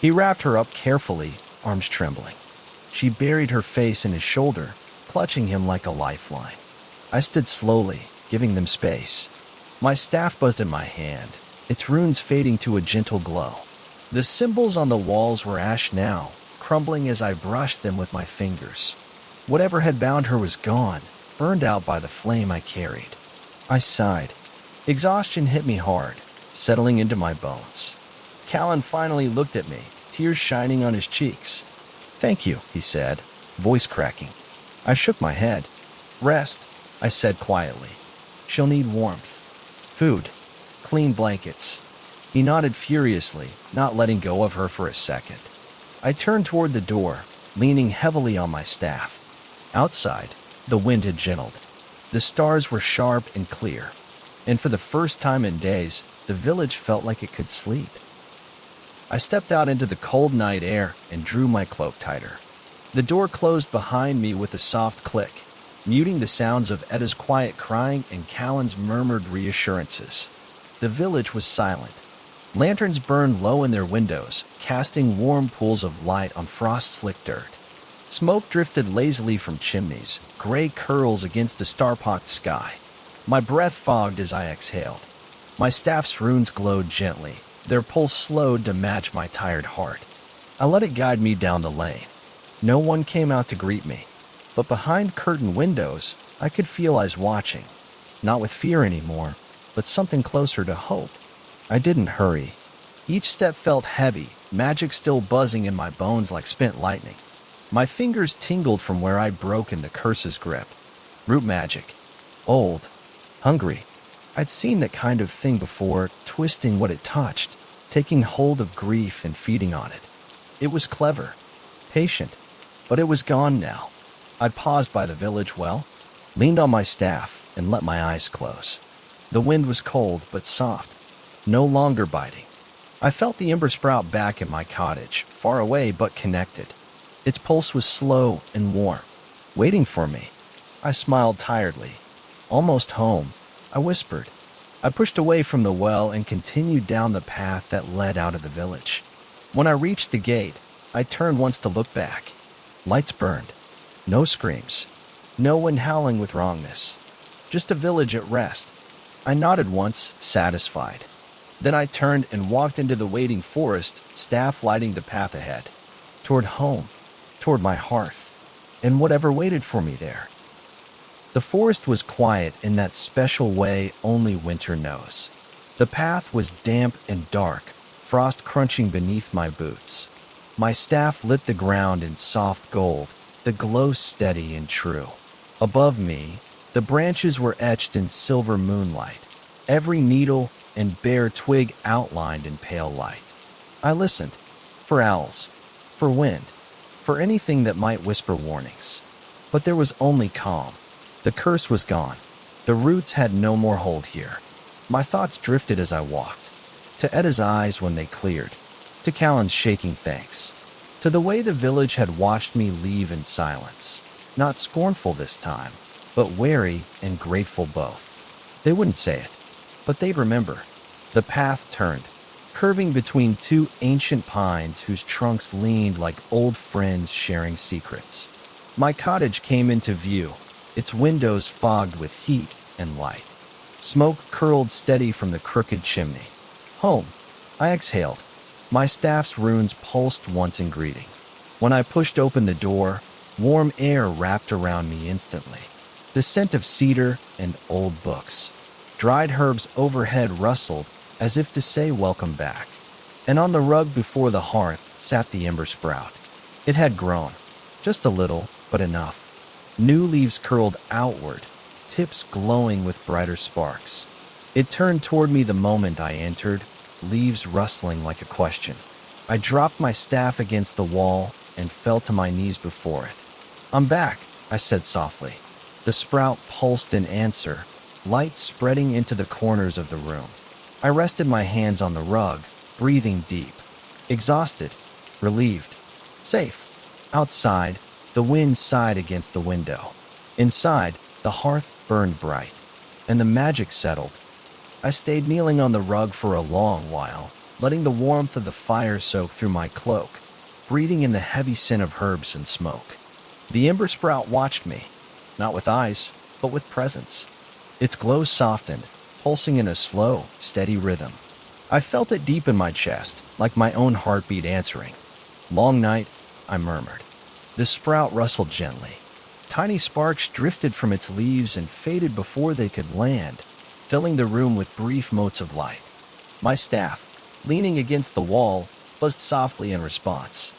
He wrapped her up carefully, arms trembling. She buried her face in his shoulder, clutching him like a lifeline. I stood slowly, giving them space. My staff buzzed in my hand, its runes fading to a gentle glow. The symbols on the walls were ash now, crumbling as I brushed them with my fingers. Whatever had bound her was gone, burned out by the flame I carried. I sighed. Exhaustion hit me hard, settling into my bones. Callan finally looked at me, tears shining on his cheeks. "Thank you," he said, voice cracking. I shook my head. "Rest," I said quietly. "She'll need warmth. Food. Clean blankets." He nodded furiously, not letting go of her for a second. I turned toward the door, leaning heavily on my staff. Outside, the wind had gentled. The stars were sharp and clear, and for the first time in days, the village felt like it could sleep. I stepped out into the cold night air and drew my cloak tighter. The door closed behind me with a soft click, muting the sounds of Edda's quiet crying and Callan's murmured reassurances. The village was silent. Lanterns burned low in their windows, casting warm pools of light on frost-slicked dirt. Smoke drifted lazily from chimneys, gray curls against the star-pocked sky. My breath fogged as I exhaled. My staff's runes glowed gently, their pulse slowed to match my tired heart. I let it guide me down the lane. No one came out to greet me, but behind curtained windows, I could feel eyes watching. Not with fear anymore, but something closer to hope. I didn't hurry. Each step felt heavy, magic still buzzing in my bones like spent lightning. My fingers tingled from where I'd broken the curse's grip. Root magic. Old. Hungry. I'd seen that kind of thing before, twisting what it touched, taking hold of grief and feeding on it. It was clever, patient, but it was gone now. I paused by the village well, leaned on my staff, and let my eyes close. The wind was cold but soft, no longer biting. I felt the Ember-sprout back at my cottage, far away but connected. Its pulse was slow and warm, waiting for me. I smiled tiredly. Almost home, I whispered. I pushed away from the well and continued down the path that led out of the village. When I reached the gate, I turned once to look back. Lights burned. No screams. No one howling with wrongness. Just a village at rest. I nodded once, satisfied. Then I turned and walked into the waiting forest, staff lighting the path ahead. Toward home. Toward my hearth. And whatever waited for me there. The forest was quiet in that special way only winter knows. The path was damp and dark, frost crunching beneath my boots. My staff lit the ground in soft gold, the glow steady and true. Above me, the branches were etched in silver moonlight, every needle and bare twig outlined in pale light. I listened, for owls, for wind, for anything that might whisper warnings. But there was only calm. The curse was gone. The roots had no more hold here. My thoughts drifted as I walked. To Edda's eyes when they cleared. To Callan's shaking thanks. To the way the village had watched me leave in silence. Not scornful this time, but wary and grateful both. They wouldn't say it, but they'd remember. The path turned, curving between two ancient pines whose trunks leaned like old friends sharing secrets. My cottage came into view, its windows fogged with heat and light. Smoke curled steady from the crooked chimney. Home, I exhaled. My staff's runes pulsed once in greeting. When I pushed open the door, warm air wrapped around me instantly. The scent of cedar and old books. Dried herbs overhead rustled as if to say welcome back. And on the rug before the hearth sat the Ember-sprout. It had grown, just a little, but enough. New leaves curled outward, tips glowing with brighter sparks. It turned toward me the moment I entered, leaves rustling like a question. I dropped my staff against the wall and fell to my knees before it. "I'm back," I said softly. The sprout pulsed in answer, light spreading into the corners of the room. I rested my hands on the rug, breathing deep. Exhausted, relieved, safe. Outside, the wind sighed against the window. Inside, the hearth burned bright, and the magic settled. I stayed kneeling on the rug for a long while, letting the warmth of the fire soak through my cloak, breathing in the heavy scent of herbs and smoke. The Ember-sprout watched me, not with eyes, but with presence. Its glow softened, pulsing in a slow, steady rhythm. I felt it deep in my chest, like my own heartbeat answering. "Long night," I murmured. The sprout rustled gently. Tiny sparks drifted from its leaves and faded before they could land, filling the room with brief motes of light. My staff, leaning against the wall, buzzed softly in response.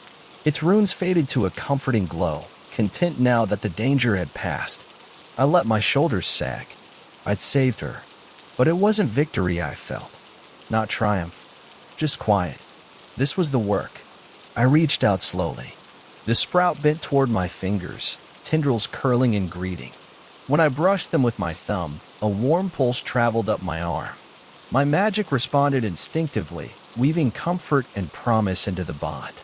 Its runes faded to a comforting glow, content now that the danger had passed. I let my shoulders sag. I'd saved her. But it wasn't victory I felt. Not triumph. Just quiet. This was the work. I reached out slowly. The sprout bent toward my fingers, tendrils curling in greeting. When I brushed them with my thumb, a warm pulse traveled up my arm. My magic responded instinctively, weaving comfort and promise into the bond.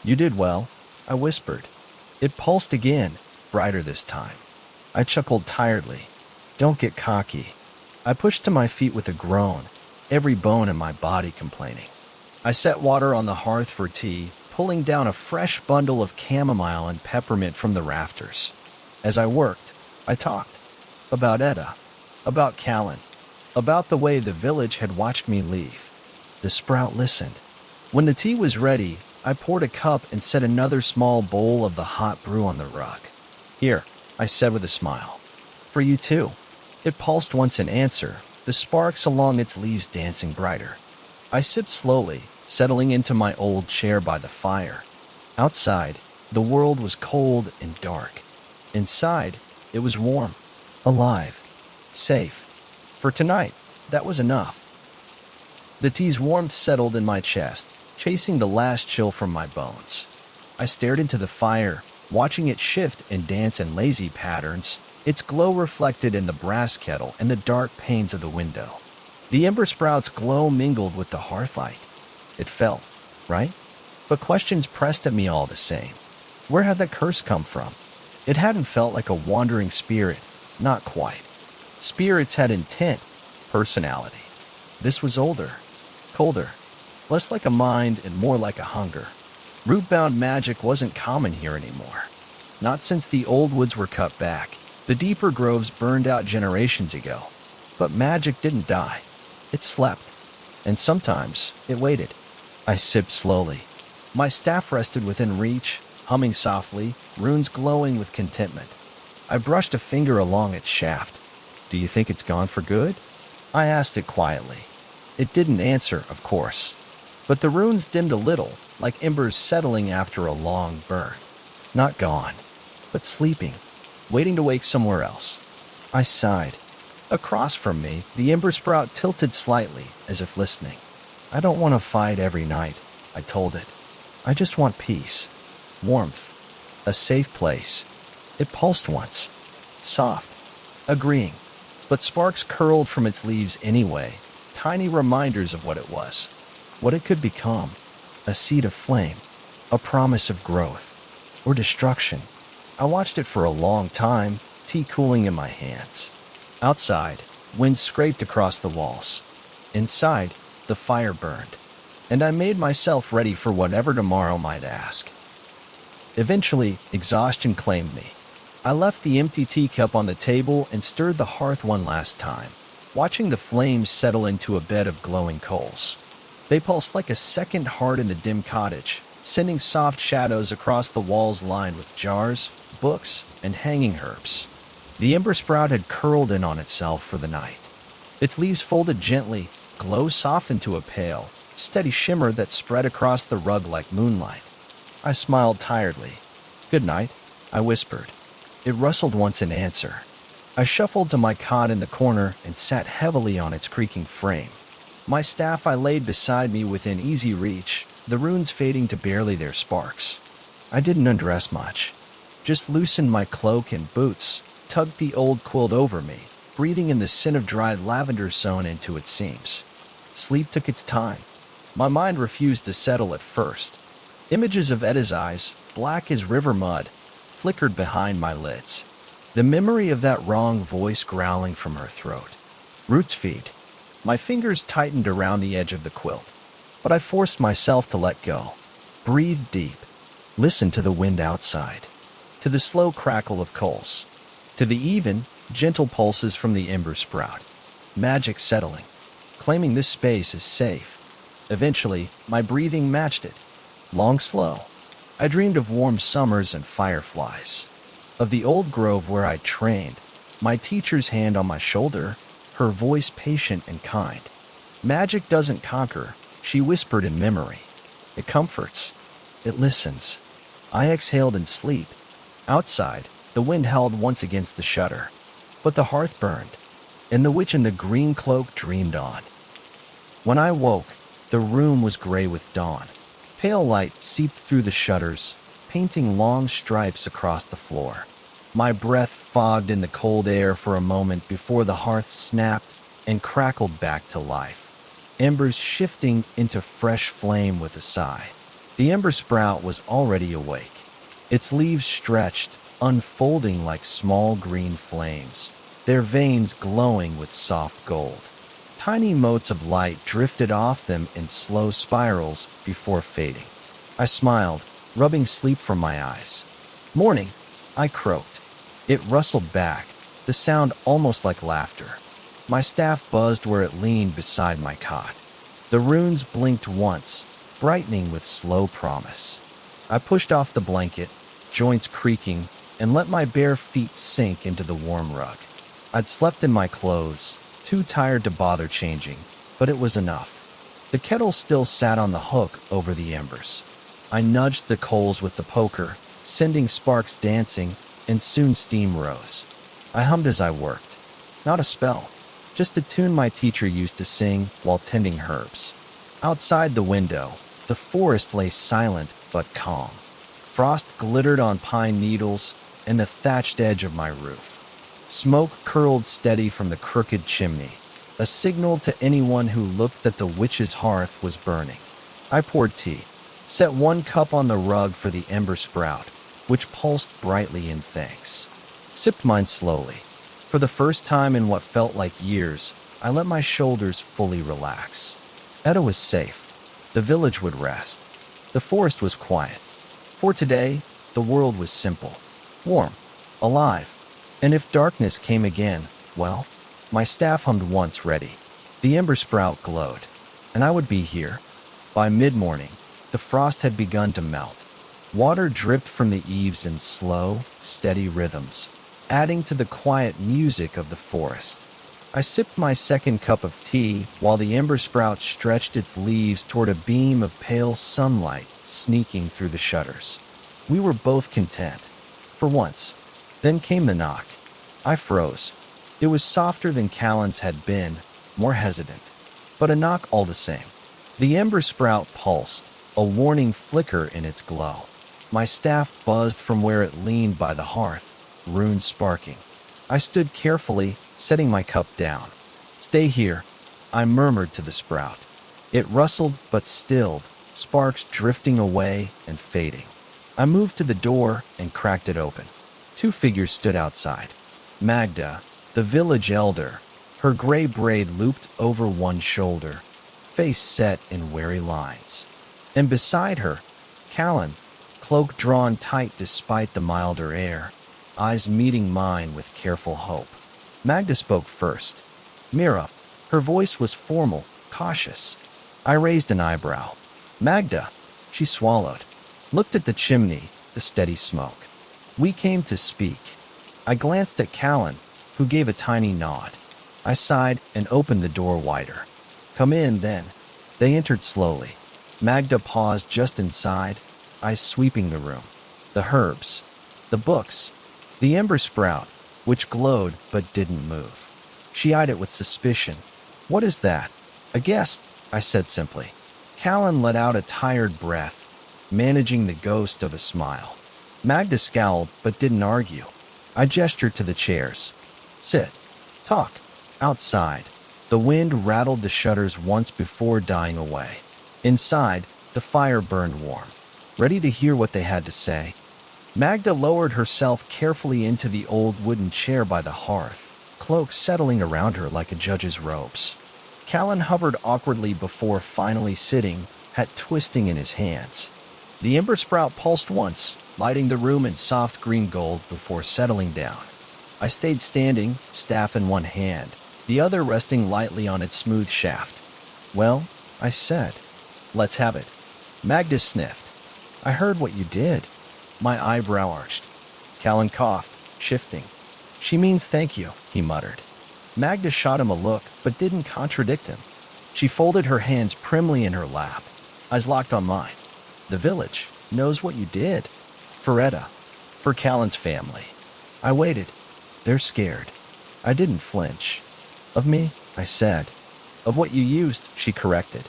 "You did well," I whispered. It pulsed again, brighter this time. I chuckled tiredly. "Don't get cocky." I pushed to my feet with a groan, every bone in my body complaining. I set water on the hearth for tea, pulling down a fresh bundle of chamomile and peppermint from the rafters. As I worked, I talked. About Edda. About Callan. about the way the village had watched me leave. The sprout listened. When the tea was ready, I poured a cup and set another small bowl of the hot brew on the rug. "Here," I said with a smile. "For you too." It pulsed once in answer, the sparks along its leaves dancing brighter. I sipped slowly, settling into my old chair by the fire. Outside, the world was cold and dark. Inside, it was warm, alive, safe. For tonight, that was enough. The tea's warmth settled in my chest, chasing the last chill from my bones. I stared into the fire, watching it shift and dance in lazy patterns, its glow reflected in the brass kettle and the dark panes of the window. The ember-sprout's glow mingled with the hearth light. It felt right, but questions pressed at me all the same. Where had that curse come from? It hadn't felt like a wandering spirit, not quite. Spirits had intent, personality. This was older, colder, less like a mind and more like a hunger. Root-bound magic wasn't common here anymore. Not since the old woods were cut back. The deeper groves burned out generations ago. But magic didn't die. It slept. And sometimes it waited. I sipped slowly. My staff rested within reach, humming softly, runes glowing with contentment. I brushed a finger along its shaft. "Do you think it's gone for good?" I asked it quietly. It didn't answer, of course. But the runes dimmed a little, like embers settling after a long burn. Not gone, but sleeping, waiting to wake somewhere else. I sighed. Across from me, the ember-sprout tilted slightly, as if listening. "I don't want to fight every night," I told it. "I just want peace, warmth, a safe place." It pulsed once, soft, agreeing, but sparks curled from its leaves anyway, tiny reminders of what it was, what it could become, a seed of flame, a promise of growth, or destruction. I watched it for a long time, tea cooling in my hands. Outside, wind scraped across the walls. Inside, the fire burned, and I made myself ready for whatever tomorrow might ask. Eventually, exhaustion claimed me. I left the empty teacup on the table and stirred the hearth one last time, watching the flames settle into a bed of glowing coals. They pulsed like a second heart in the dim cottage, sending soft shadows across the walls lined with jars, books, and hanging herbs. The ember-sprout had curled in on itself for the night. Its leaves folded gently, glow softened to a pale, steady shimmer that spread across the rug like moonlight. I smiled tiredly. "Good night," I whispered. It rustled once in answer. I shuffled to my cot in the corner and sat heavily on its creaking frame. My staff I laid beside me within easy reach, the runes fading to barely their sparks. I didn't undress much. Just loosened my cloak and boots, tugged the old quilt over me, breathing in the scent of dried lavender sewn into its seams. Sleep took its time. My mind refused to settle at first. Images of Edda's eyes, black as river mud, flickered behind my lids. The memory of that wrong voice growling from her throat. Roots feed. My fingers tightened around the edge of the quilt, but I forced myself to let go. Breathe deep. Listen to the wind outside, to the slow crackle of coals, to the even, gentle pulses from the ember-sprout. Magic settling, claiming this space is safe. Eventually, my breathing matched it. Long, slow. I dreamed of warm summers and fireflies, of the old grove where I trained, my teacher's hand on my shoulder, her voice patient and kind. "Magic doesn't conquer," she whispered in memory. "It comforts. It listens." I exhaled in sleep. Outside, the wind howled once against the shutter, but the hearth burned, and the witch in the green cloak dreamed on. When I woke, the room was gray with dawn. Pale light seeped through the shutters, painting long stripes across the floor. My breath fogged in the cold air for a moment before the hearth snapped and crackled back to life, embers shifting into fresh flame with a sigh. The ember-sprout was already awake. Its leaves stretched, unfolding like small green flames, their veins glowing with soft gold. Tiny motes of light drifted off them in slow spirals before fading. I smiled, rubbing sleep from my eyes. "Morning," I croaked. It rustled back, the sound almost like laughter. My staff buzzed where it leaned beside my cot. The runes blinked once, brightening with slow promise. I pushed off the blanket, joints creaking, and let my bare feet sink into the warm rug. I'd slept in my clothes, too tired to bother changing, but it was enough. The kettle still sat on the hook over the embers. I nudged the coals with the poker, sending sparks dancing, and soon steam rose. I hummed as I worked. Not a spell, just a tune my teacher used to sing while tending herbs. Outside the window, the forest lay silent but calm. Frost glittered on pine needles and the thatched edge of my roof. Smoke curled steady from the crooked chimney, a signal to anyone who looked that the witch's hearth was burning. I poured tea, set one cup on the rug for the Ember-sprout, which pulsed brightly in thanks. Sipped mine slowly. For the first time in what felt like years, I let my shoulders fully relax. Etta was safe. The village would rest. The forest was quiet. For today, the world was simple, warm, alive. And if darkness came again, well, my staff hummed once ready. The Ember-sprout glowed, and I would be here. By mid-morning, the frost had begun to melt. Water dripped from the eaves in slow, steady rhythms, adding to the quiet music of the forest. I sipped my second cup of tea while the Ember-sprout stretched its leaves toward a beam of pale sunlight sneaking through the shutters. We were both content, for once. Then came the knock. I froze. It was softer than Callan's had been, more hesitant, but a knock all the same. The Ember-sprout pulsed, a warning flicker in its glow. My staff buzzed from where it leaned by the hearth, runes sparking. I stood carefully, setting my cup down. "Stay here," I murmured to the sprout. It rustled but stilled, sparks drifting away and fading. I moved to the door and cracked it open. Two figures stood outside. Magda, the village elder, her gray braid looped over one shoulder, face set in wary lines. And beside her, Callan, cloak drawn tight despite the milder air, eyes meeting mine with careful hope. Magda spoke first. Mira, her voice was formal, cautious. I raised an eyebrow. Magda, she swallowed, looked at the chimney, the steady smoke. We came to speak. I glanced at Callan, who gave a tiny nod. I sighed and opened the door wider. "Come in, then." They entered slowly. Magda paused just inside, eyes sweeping the room. The herbs, the books, the Ember-sprout, which glowed but didn't move. She eyed it with suspicion. "What is that?" "A guest," I said simply. Callan let out a tired breath, managing the ghost of a smile. Magda scowled but didn't argue. I gestured to the chairs. "Sit. Talk." Outside, the wind rattled the shutters once before dying away. Inside, the fire burned warm, ready to hear what they had to say. Magda lowered herself carefully into the old wooden chair by the hearth, cloak settling around her like a judge's robes. Callan hovered awkwardly before finally sitting, hat twisting in his hands. The Ember-sprout pulsed once, lighting the room in soft green gold before settling down. I stayed standing, staff in one hand, the other resting lightly on its smooth shaft. "Well," I said, "let's have it." Magda sniffed. "I heard what you did." My eyebrow arched. Callan coughed, shifting. "She means thank you," he muttered. Magda shot him a look, but didn't contradict him. She folded her hands primly in her lap, eyes locked on mine. "The village knows what you did. For Etta. For Callan's family." I waited. "They're scared." I didn't flinch. "Of me?" I said. "Of what you used," she corrected.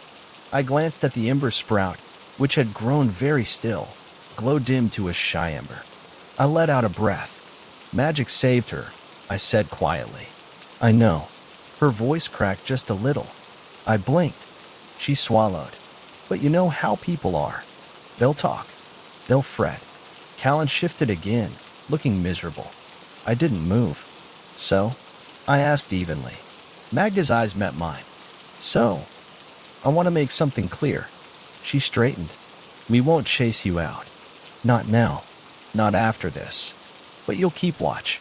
I glanced at the Ember-sprout, which had grown very still, glow dim to a shy ember. I let out a breath. "Magic saved her," I said quietly. "I know." Her voice cracked just a little. I blinked. She swallowed. "But you know how people are. They'll talk. They'll fret." Callan shifted again, looking miserable. I didn't move. "So?" I asked evenly. Magda's eyes met mine. "So? I want to make something clear." She straightened. "We won't chase you out. Not now. Not after this. But you'll keep watch.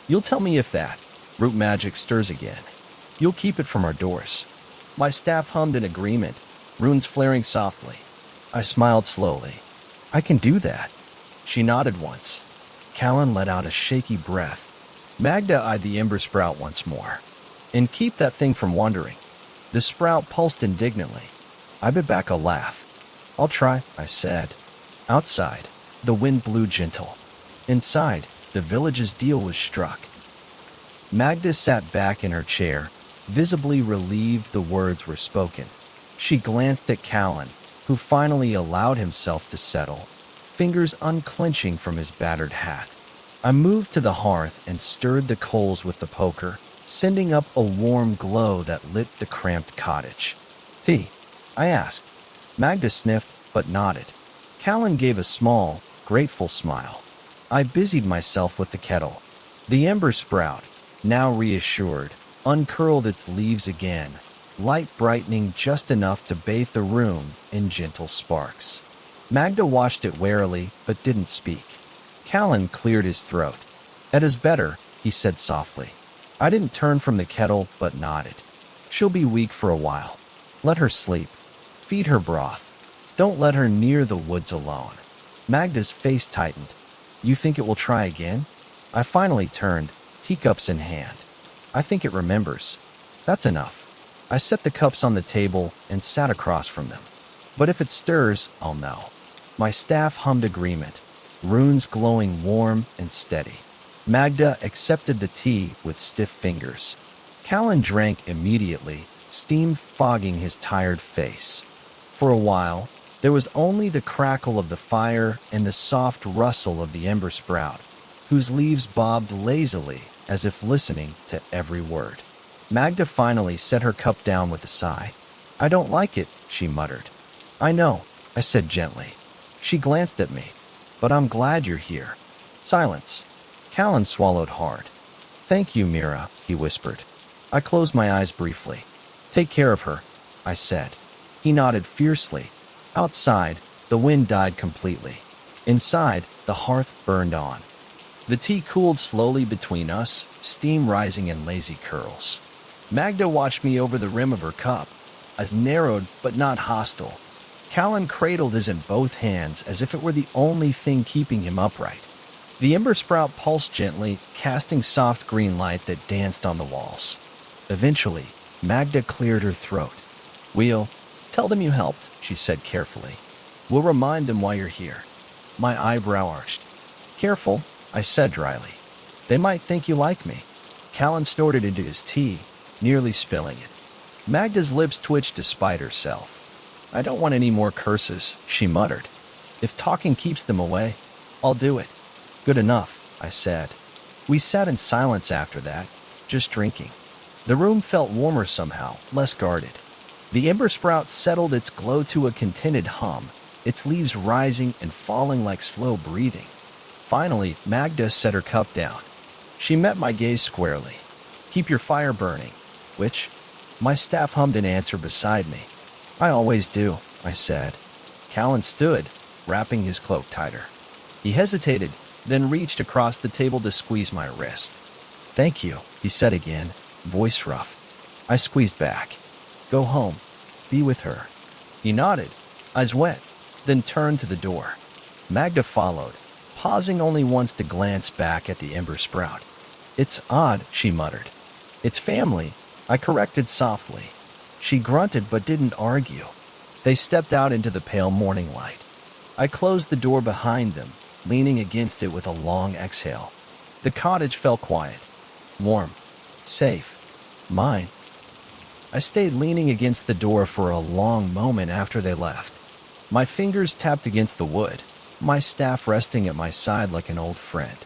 You'll tell me if that root magic stirs again. You'll keep it from our doors." My staff hummed in agreement, runes flaring softly. I smiled slowly. "I can do that." She nodded once. Callan let out a shaky breath. Magda eyed the Ember-sprout once more. "And keep that thing from wandering." The sprout pulsed indignantly. I bit back a laugh. "I'll try," I said. Outside, the wind blew gentle. Inside, the village's deal was struck. Magda sat back in her chair, visibly relieved the words were spoken. She glanced at Callan, who finally allowed himself to settle, fingers unclenching from his battered hat. I moved to the hearth and stirred the coals with the poker, sending up a warm glow that lit the cramped cottage. "Tea?" I asked. Magda sniffed, but nodded. Callan gave a small, grateful smile. I busied myself with the kettle. The Ember-sprout, now reassured, uncurled its leaves again, light brightening just enough to bathe the room in gentle sparks. Magda watched it warily, but didn't speak. Callan cleared his throat. "Edda's better," he said softly. I didn't turn from the kettle, but nodded. "She'll be weak for a while. Let her sleep. Feed her broth. Don't let her near the woods alone." Magda's face tightened. "You think it will try again?" I finally turned, teacups in hand. "I think it remembers." "That's enough." I set the cups on the table and sat across from them. "But if it stirs, I'll know." My staff hummed agreement, runes glowing warm and steady. Magda accepted the tea with stiff fingers. Callan drank immediately, steam fogging his tired face. For a while, there was only the crackle of the fire and the soft rustle of the Ember-sprout, whose leaves bobbed lazily as if listening to every word. Magda finally set her cup down with a sigh. "I don't like it," she muttered. "I know," I said gently. She glanced at me. "But I'm glad you're here." Silence. Callan swallowed hard. "Thank you, Mira," he whispered. I closed my eyes briefly. "Take care of her," I said. He nodded fiercely. Outside, the wind died completely. Inside, the hearth burned on. The tea cooled slowly between us, steam rising in lazy curls. Magda watched me over the rim of her cup, as narrowed but not hostile. Callan cradled his in both hands as if it were the only thing keeping him upright. The Ember-sprout pulsed gently, casting soft green light that danced on the walls. Eventually, Magda cleared her throat. "We'll tell them you helped," she said carefully. "We'll remind them why you're here." My eyebrow arched. "Careful," I said dryly. "They might think you like me." Callan snorted into his tea, nearly spilling it. Magda's lips twitched despite herself. "I don't want any more curses," she muttered. "If talking keeps them away, I'll do it." "Good enough," I said. We sat in silence after that, just drinking. The room felt warmer somehow, less guarded. The Ember-sprout settled its glow to a contented hum, its leaves rising and falling like slow breathing. Finally, Magda set her cup down. She met my gaze squarely. "Keep your fire burning." "Which?" My staff hummed an answer beside me. "I always do," I said. Callan stood, wrapping his cloak tighter. He hesitated, then reached across the table to squeeze my wrist. "Thank you," he said again, voice rough. I squeezed back. "Go home. Be with her." He nodded, eyes wet, then turned to the door. Magda followed, pausing only once to glance back at the Ember-sprout. "It's odd," she muttered. "It's family," I corrected softly. She grunted but didn't argue. They stepped out into the pale morning light. I closed the door behind them, leaning against it with a long exhale. The cottage felt quiet, warm, safe, mine. I stayed leaning against the door for a long moment after they left. My fingers tapped against the wood, my staff resting at my side like an old friend.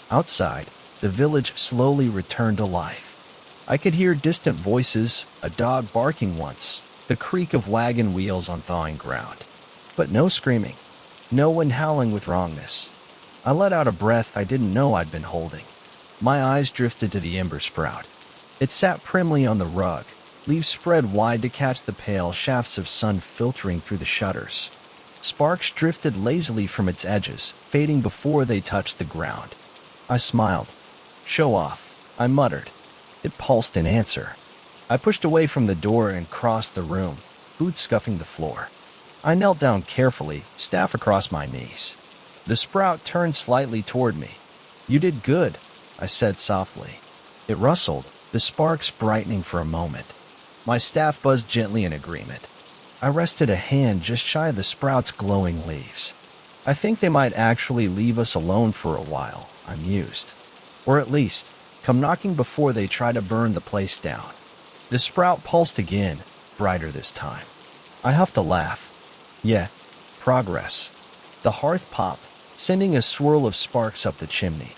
Outside, the village slowly returned to life. I could hear distant voices, a dog barking once, the creak of wagon wheels on thawing ground. But no screaming, no one howling with wrongness. I let out a breath I didn't know I'd been holding. My eyes drifted to the Ember-sprout. It sat primly on the rug, leaves spread wide to catch the pale shafts of sun filtering through the shutters. Sparks drifted lazily from its edges, fading before they touched the ground. I smiled. "Show off," I muttered. It pulsed in answer. I pushed away from the door and crossed the room, boots scuffing the floor. I knelt down carefully, staff across my knees. The sprout turned slightly toward me. "You did good," I said softly. It rustled, the sparks brightening for a moment. My staff buzzed gently in agreement. I rested a hand just shy of the sprout's glowing leaves. "I think they might actually leave us alone for a while," I mused. "Or at least, come knocking before they try to burn the place down." The sprout pulsed again, brighter this time. I huffed a laugh. "Yeah, progress." The hearth popped, sending a swirl of sparks up the chimney.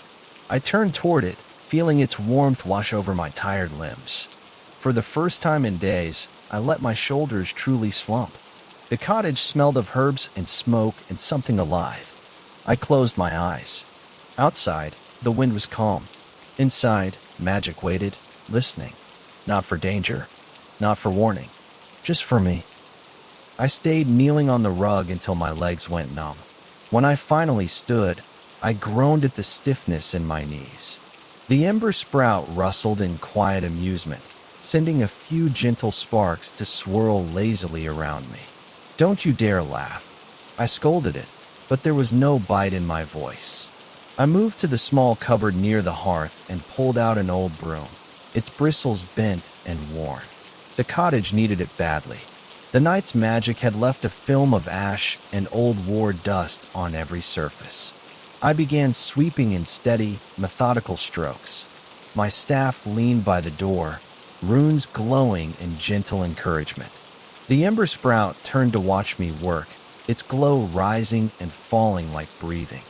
I turned toward it, feeling its warmth wash over my tired limbs. For the first time in days, I let my shoulders truly slump. The cottage smelled of herbs and smoke and something alive. I closed my eyes. Outside, the wind was calm. Inside, magic waited, listening. Not for danger, not for warning, just for me. I stayed kneeling on the rug until my legs went numb. When I finally stood, I groaned at the stiffness in my knees. The ember-sprout rustled in quiet amusement, sending a few gentle sparks to swirl lazily around me. "Don't you dare laugh," I scolded it, but there was no bite in my voice. I moved to the small cupboard near the hearth and pulled out an old broom, its bristles bent and worn. The cottage needed it badly. The night's magic had left a film of ash and old war dust on every surface. I began sweeping in steady, methodical strokes. My staff leaned by the door, runes glowing in gentle encouragement. The ember-sprout turned to watch me work, its glow rising and falling like breathing.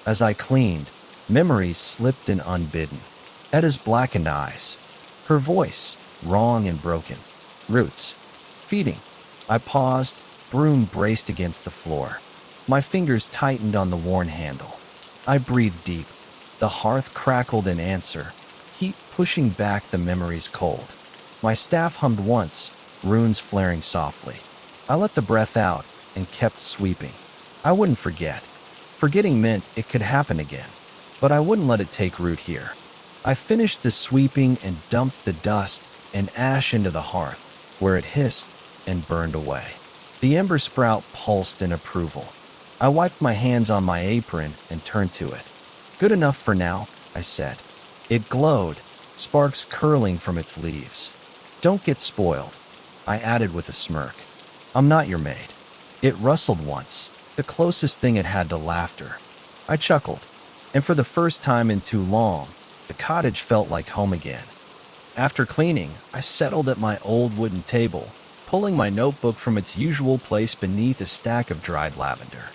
As I cleaned, memories slipped in unbidden. Edda's blackened eyes, her voice, wrong and broken. Roots. Feeding. I paused, broom braced against the floor. My fingers tightened on the worn handle. I breathed deep. The hearth crackled in answer, heat pushing back the memories cold. My staff hummed once, runes flaring softly. I let the breath out and kept sweeping. I wouldn't forget. Forgetting meant it could happen again, but I wouldn't let it take root here. I finished the sweeping and dumped the dust and ash into the hearth, where it hissed and burned away. The ember-sprout pulsed in approval. I wiped my hands on my apron and turned to it. "Good enough for now," I said. It glowed, sparks curling from its leaves. "Don't get spoiled," I added with a smirk. "I'm not your maid." It rustled once, the closest thing it had to laughter. I chuckled, and for the first time in too long, the cottage felt like home again. After cleaning, I settled at my old wooden table, pulling my notebook from its usual place beneath a stack of dried lavender.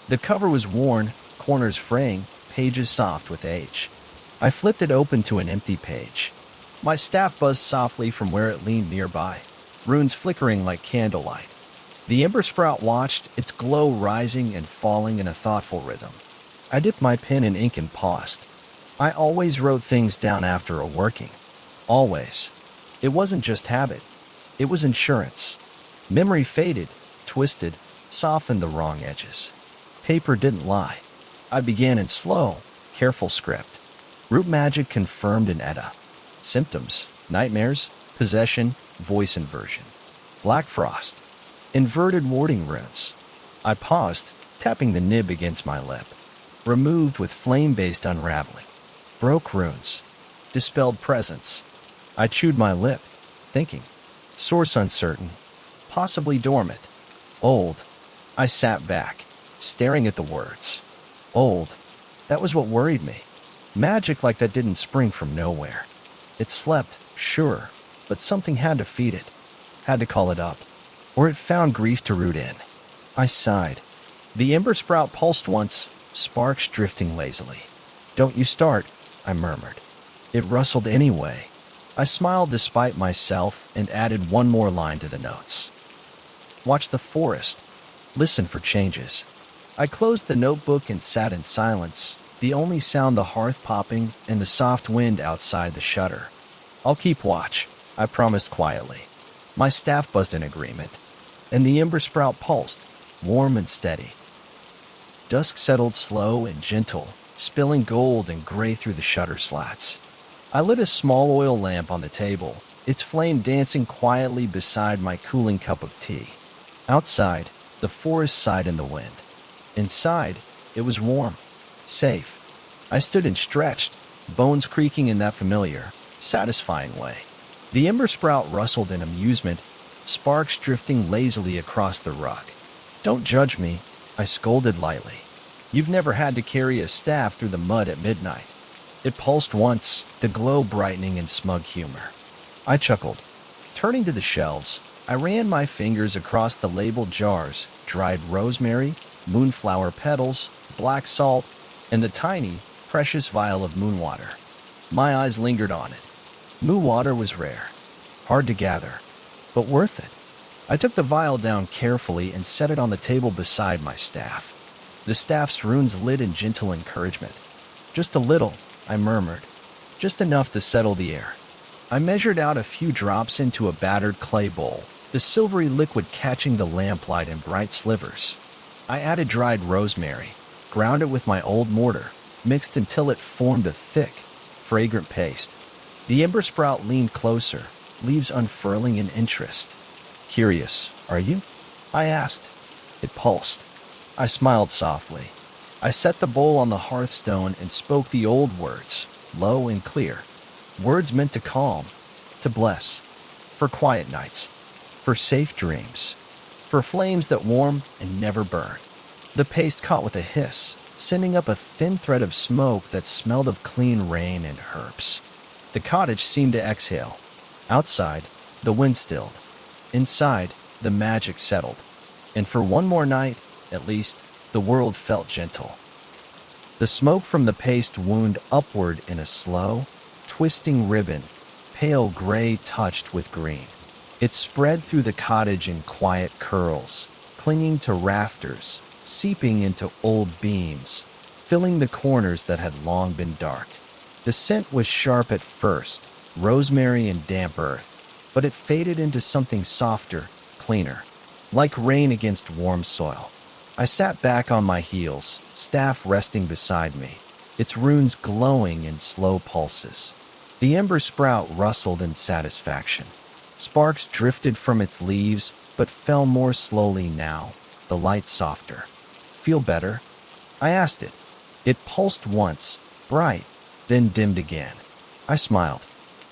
The cover was worn, corners fraying, pages soft with age. I flipped it open to an empty page. My staff buzzed softly from where it leaned nearby, runes flickering like candlelight. The ember-sprout watched, its glow rising and falling in a thoughtful rhythm. I dipped my pen in ink and paused. I always wrote things down after a working. Always. It wasn't just habit. It was insurance. Memory faded, twisted, softened the wrong edges. Paper didn't lie. I began in slow, careful script. Root magic confirmed in Edda. Symptoms: nightmares, possession, voice inversion. Black frost. Inverted warding runes. I paused, tapping the nib against my lip. Removed with flame-based unraveling. Broke runes. Dispelled presence. I chewed my lip, thinking. Source uncertain. Possibly dormant. Old. I sat back, staring at the words. Old. That was what worried me. Magic like that didn't spring from nowhere. It slept, sure, but something had to feed it. Had to call it up. Or it found grief to root in. I sighed. The ember-sprout pulsed once, sparks drifting lazily. "Don't you start," I murmured. It rustled anyway. I smiled despite myself and added one more line to the notes. "Watch the forest. Listen for changes." I closed the notebook and sat in silence, the only sound the hearth popping and the soft wind outside the shutter. "I'll keep watch," I promised quietly. My staff buzzed in agreement, and the ember-sprout pulsed, warm and steady. Dusk settled slow and gentle, spilling gold and gray through the shutter slats. I lit a small oil lamp on the table, its flame dancing quietly beside my cooling cup of tea. Outside, the forest sighed in the wind. Inside, it was warm, safe. I stood and stretched, bones creaking in that familiar, satisfying way. The ember-sprout rustled in amusement, sparks drifting lazily across the rug. "Don't judge me," I scolded lightly. "You've never had to carry a staff through the mud at midnight." It pulsed once, the glow brightening in smug humor. I chuckled. Turning to the shelves, I ran my fingers across the labeled jars: dried rosemary, moonflower petals, black salt, and the tiny, precious vial of moon water. My eyes lingered on it. Moon water was rare, hard to gather, but worth it. I took the vial down carefully and set it on the table beside my staff. The staff's runes lit in gentle encouragement. "Just a little," I murmured, "just enough to settle the air." I measured out a few drops into a battered clay bowl, the silvery liquid catching the lamplight in bright slivers. I added dried rosemary, ground it with my old mortar, mixed until it formed a thick, fragrant paste. The ember-sprout leaned closer, leaves unfurling in interest. "Curious, are you?" I asked. It pulsed. I smiled softly. I set the bowl on the hearthstone and spoke the old words, low and clear. Words meant to calm, to bless, for quiet nights, for safe dreams, for flames that warm and never burn. The paste caught with a hiss, sending up a thin thread of smoke that smelled of clean rain and herbs. The cottage seemed to exhale. Outside, the wind stilled. Inside, the magic settled. And for one more night, at least, the world felt gentle. The smoke from the paste wound upward in a slow, twisting ribbon, pale gray touched with green. It spread through the cottage in quiet curls, clinging to rafters, seeping into old beams, filling the corners that had long been dark. The scent was sharp at first, rosemary and damp earth, but it faded into something softer, cleaner, like rain against warm soil. I sat back on my heels, staff resting beside me, its runes glowing in slow pulses. The ember-sprout rustled in satisfaction. Sparks drifted from its leaves, but fell more slowly now, the light softer. "Feel better?" I asked it. It pulsed once, bright, then dimmed again. I smiled.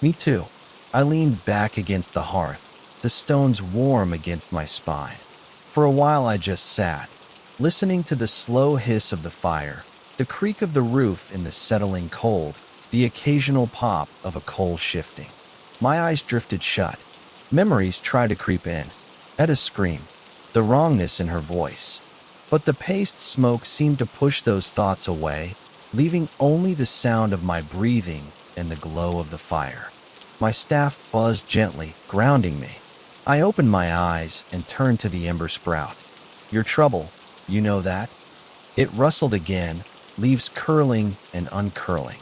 "Me too." I leaned back against the hearth, the stones warm against my spine. For a while I just sat, listening to the slow hiss of the fire, the creak of the roof in the settling cold, the occasional pop of a coal shifting. My eyes drifted shut. Memories tried to creep in. Edda's scream, the wrongness in her voice. But the paste smoke seemed to push those thoughts away, leaving only the sound of my breathing and the glow of the fire. My staff buzzed gently, grounding me. I opened my eyes and turned to the ember-sprout. "Your trouble, you know that?" It rustled again, leaves curling and uncurling.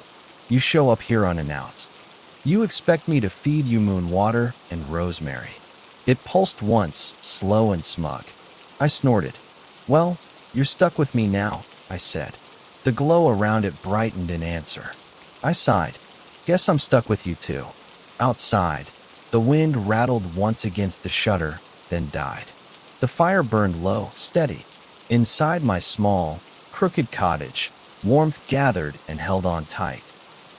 "You show up here unannounced. You expect me to feed you moon water and rosemary." It pulsed once, slow and smug. I snorted. "Well, you're stuck with me now," I said. The glow around it brightened in answer. I sighed. "Guess I'm stuck with you too." Outside, the wind rattled once against the shutter, then died. The fire burned low, steady. Inside my small, crooked cottage, warmth gathered and held on tight.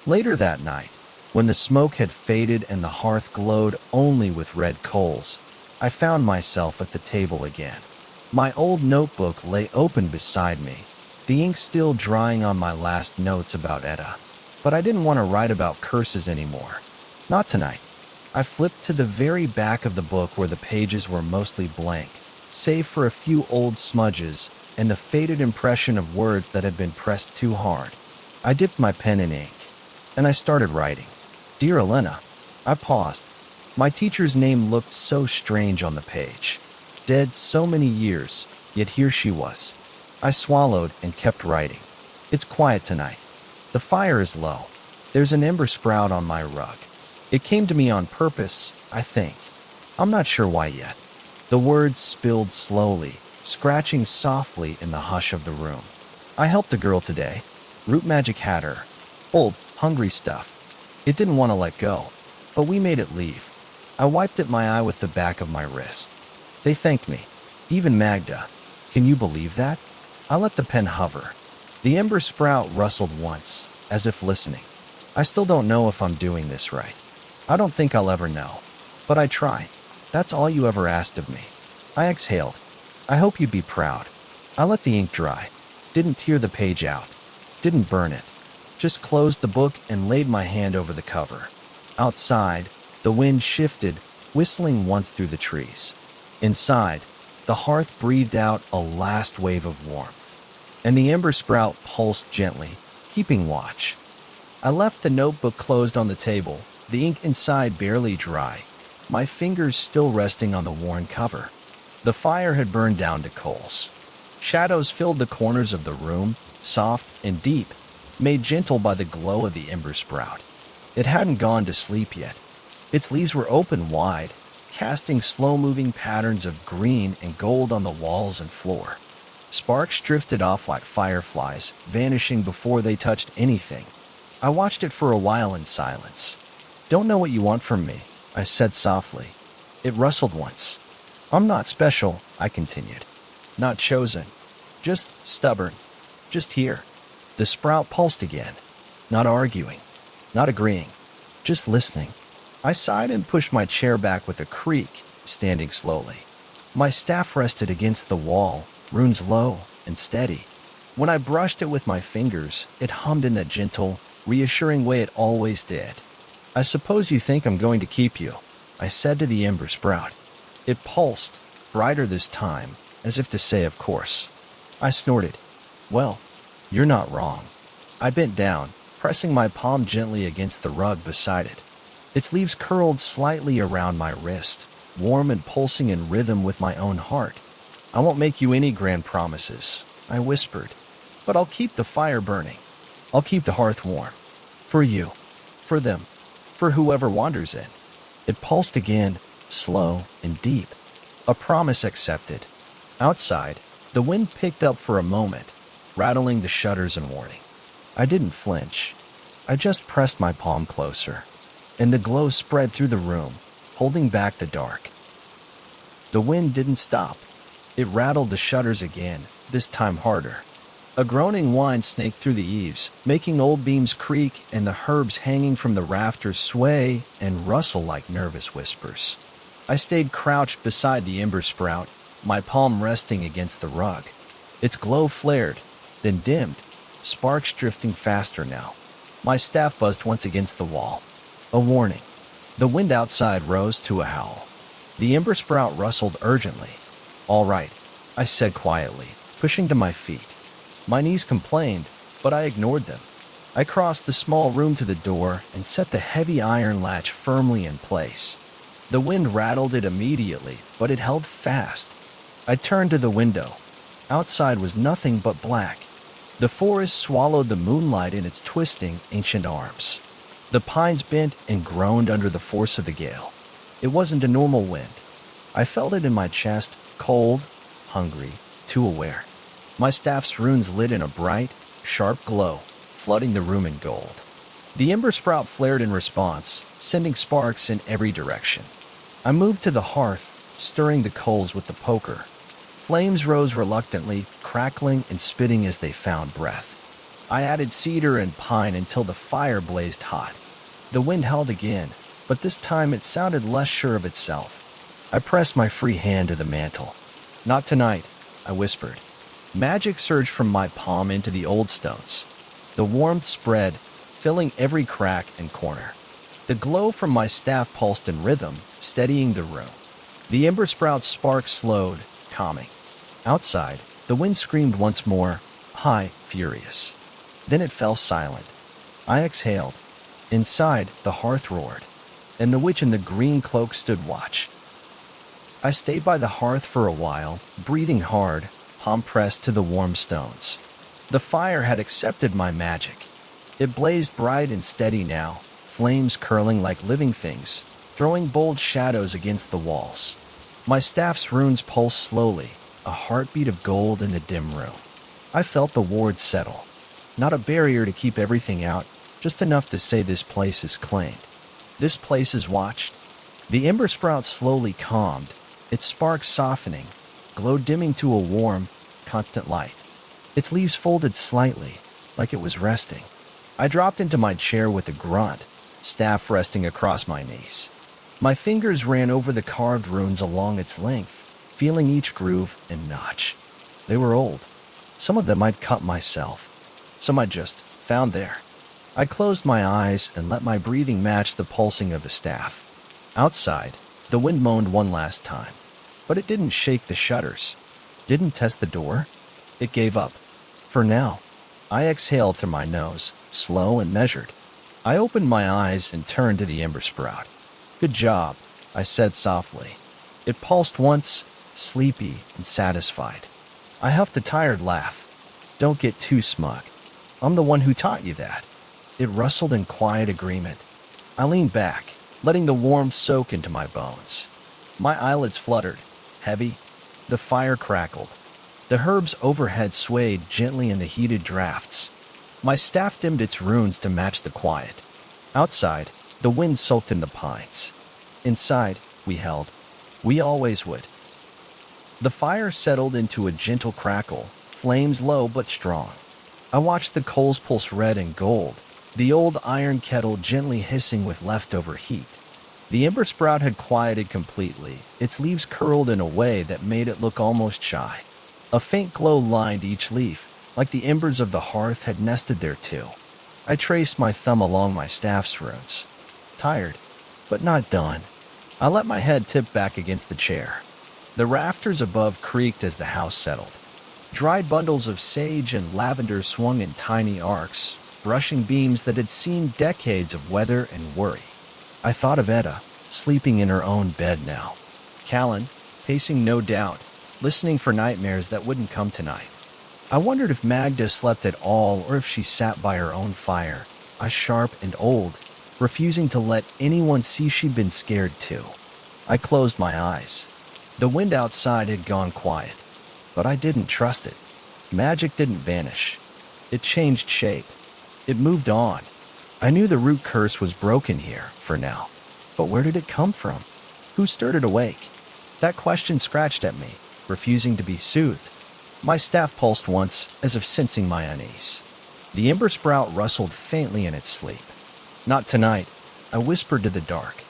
Later that night, when the smoke had faded and the hearth glowed only with red coals, I found myself at the table again. My old notebook lay open beside me, the ink still drying on my last notes about Edda. But I didn't want to write about curses anymore. Not tonight. I flipped to the very back of the book where the pages were mostly blank, save for a few old smudges and the faded impression of words that had been pressed too hard. I dipped my pen in ink, and I started writing. "Dear Elena," I paused. My teacher's name looked so strange on the page. Dead so many years, yet here she was. I swallowed and kept writing. "It's quiet tonight. The fire is low. There's an ember-sprout on my rug. It came to me on purpose, I think. I'm not sure why yet." The words spilled slowly, scratching softly in the hush of the room. "I helped a girl today. Root magic had her. Old, hungry stuff. It didn't want to let go, but we made it leave. I wiped at my eye with the back of my wrist. They thanked me. Even Magda. Can you believe that? I let the pen hover. The Ember-sprout rustled once, as if listening. I still don't know if I'm doing this right. I don't think I'll ever know. But I try. That's all you ever asked of me. I exhaled. I hope you'd be proud. I let the ink dry. Didn't tear the page out. Didn't burn it. Just closed the book and laid my hand over the cover. Outside, the wind shifted, whistling once through the trees. Inside, the hearth breathed out a last wave of warmth, and the Ember-sprout pulsed gently, keeping watch. I left the notebook closed on the table, the ink inside barely dry, my fingers still resting on the worn cover. The fire had burned down to coals. Shadows filled the corners of the room, soft and deep, made gentle by the glow of the Ember-sprout. It hadn't gone to sleep yet. Its leaves were open wide, casting slow-moving patterns of green and gold on the walls and floor. Sparks drifted off like fireflies, vanishing before they touched anything. I watched it for a while in silence. "Don't know what you want from me," I said softly. It rustled once. "I'm not special," I continued. "Not chosen. Just stubborn. Just here." The sprout pulsed again. Not arguing. Not agreeing. Just listening. I sighed and pushed my chair back with a creak, standing slowly. My staff rested against the wall, runes low and steady. When I brushed it with my fingers, it hummed in that gentle, reassuring way it always did. "I suppose you think I'm going to keep you," I said to the Ember-sprout. It pulsed, brighter this time, as if to say of course. I snorted. "Well, you're not wrong." I bent down, pressing my palm gently against the rug beside it. Its leaves curled slightly around my wrist, warm and pulsing in rhythm with my own heart. "I won't make you any grand promises," I whispered, "but I'll keep the fire burning. I'll keep the hearth warm. For you. For them. For whoever wanders in." It pulsed again, slow and deep. A promise accepted. Outside, the wind picked up for a moment, rattling the shutters in warning. I didn't flinch. I just pressed my palm closer, and the glow spread through the room, holding back the dark. The wind didn't stop. It rattled the shutters again, this time harder. A groaning whine snaked through the eaves, making old beams creak and the herbs hanging from the rafters sway and rustle like nervous whispers. I stayed crouched beside the Ember-sprout, my palm resting against the rug. Its glow flared, then dimmed, sparks drifting faster now. My staff buzzed once against the wall. A warning. The wind outside rose to a howl. The Ember-sprout rustled urgently. "All right," I said quietly, pushing to my feet. My knees complained, but I ignored them. I crossed the small room to the door and set the heavy iron latch firmly in place. The wind rattled it immediately, but it held fast. I turned to the window. Outside was nothing but black. The forest swallowed the moonlight in its twisting, ancient arms. The pines bent and groaned under the force of the gale. It wasn't a normal wind. I felt it in my chest, cold, hungry, too aware. My staff's runes lit in a bright, sharp glow, flooding the room in gold. The Ember-sprout flared in response, sending sparks in every direction. I moved to the hearth, stirring the coals with the poker. Flames rose reluctantly, crackling and spitting as they found breath. I added cedar and pine until the fire blazed hot. The wind held again, but this time it sounded less sure of itself. I pressed my free hand to the mantle. "Not tonight," I whispered. Magic surged from my palm into the old stones. The warmth spread, filling every crack and corner. The glow from my staff pulsed in rhythm, steadying the room. The Ember-sprout's sparks slowed, calming. Outside, the wind screamed once more, high, furious. Then it fell silent. I exhaled. Inside, the hearth roared, and the witch in the green cloak stood watch. I stayed by the hearth for a while, breathing hard, palm pressed to the warm stones. The fire had accepted my magic. It blazed bright and steady now, flames curling like living things, throwing bold shadows against the walls. My staff's runes pulsed slowly, a heartbeat of gold in the dim room. I felt the ward settle. Not a barrier to keep everything out, just enough to say this place is claimed. This place is watched. The ember-sprout slowly calmed, its sparks softening, glow dimming to a warm, constant light. Its leaves folded slightly, like it was resting. I dropped into my chair with a grunt, staff resting across my knees. My fingers ran over the carved runes along its length, feeling each groove and notch. They were old. Some of them I'd cut myself. Some I'd just found there. I closed my eyes and let my breathing match the pulsing of the staff. Outside, the wind moaned one last time, but it didn't shake the shutters. Didn't test the door. It gave up. For now. I exhaled through my nose, slow and measured. I opened my eyes and turned to the ember-sprout. "Good job," I said softly. It pulsed once, sleepy and satisfied. I huffed a tired laugh. "Don't get too smug. I'm the one who taught you that." It rustled in quiet agreement. I leaned back, letting the warmth soak into my bones. My eyelids fluttered, heavy. The fire crackled. The herbs overhead swayed gently in the heated drafts. My staff dimmed its runes to match the quiet. Outside, the wind soaked in the pines. Inside, we held. We always would. The fire settled into a gentle crackle, flames low but strong. I watched the coals pulse red and gold, the old iron kettle gently hissing with leftover heat. The ember-sprout had quieted completely, its leaves curled in a way that made it look almost shy. A faint glow lined each leaf, like the embers of the hearth had nested there too. I traced my thumb along my staff's runes. Tired, but not done. I let my head tip back against the chair. The rafters above creaked as the house settled. Dried bundles of sage and lavender swung in tiny arcs, brushing beams that had seen decades of weather and worry. I thought of Etta, sleeping in her own bed now. Callan, pacing no doubt, listening for nightmares that wouldn't come tonight. I wondered if Magda slept at all or if she sat by her own fire, eyes sharp and old, refusing to let anyone see she'd been scared too. I closed my eyes. The wind outside had gone quiet, but I didn't trust it. Magic didn't vanish. It changed shape. It moved on. I knew the root curse was broken here, for now. But where did it come from? Who stirred it awake? That question scratched at me, refusing to be soothed. My staff pulsed once, as if sensing my unease. The ember-sprout rustled faintly in its sleep. "Not tonight," I whispered to the dark.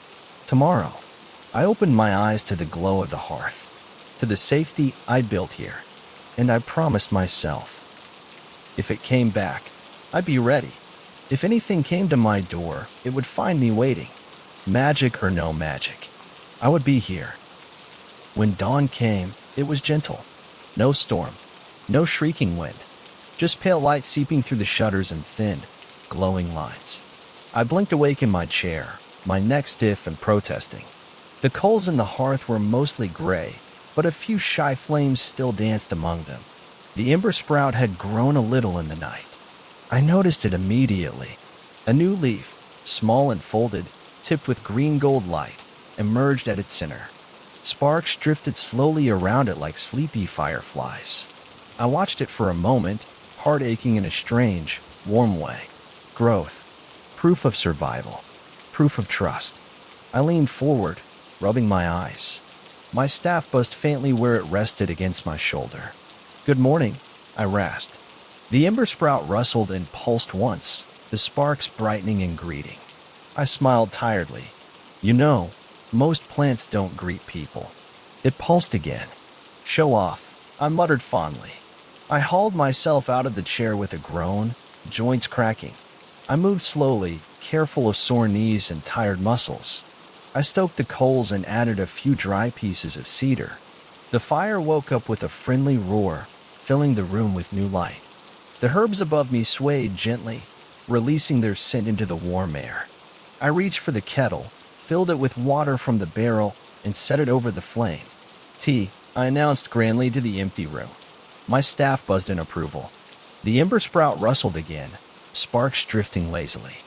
"Tomorrow." I opened my eyes to the glow of the hearth, to the safety I'd built here, and I promised myself, if it came back, I'd be ready. If anything came to my door, it would find me waiting. Magic or no magic, I would be here. When dawn came, it was gentle. No storm, no shrieking wind, just pale light seeping through the shutters and thin, glowing lines. I blinked awake in my chair, my neck stiff and protesting. The coals in the hearth were mostly gray, but a few shy flames still danced among them. The ember-sprout had grown a little in the night. I noticed it immediately. A new leaf, small and folded, tipped with green-gold light, emerged at its center. Sparks drifted slowly around it like sleepy fireflies. I watched it for a moment, heart aching in a strange, warm way. Growth. Proof of survival. Proof of trust. I leaned forward, rubbing my eyes. My staff buzzed faintly where it rested against my shoulder. "Good morning," I rasped. The ember-sprout rustled and pulsed once, the sparks brightening in greeting. I smiled tiredly. "You know, most plants don't greet people." It pulsed again. "Show off," I muttered fondly. I hauled myself out of the chair with a groan, joints cracking. I moved slowly, careful of sore knees and tired muscles. I stoked the coals and added a few dry pieces of cedar. The fire woke up with a friendly roar, filling the room with new light. The herbs above me swayed gently, releasing their scent into the warm air. I reached for the kettle, filled it with water from the barrel, and set it over the flame. "Tea," I announced grandly to the empty room. My staff buzzed in approval. The ember-sprout rustled again, sparks drifting lazily.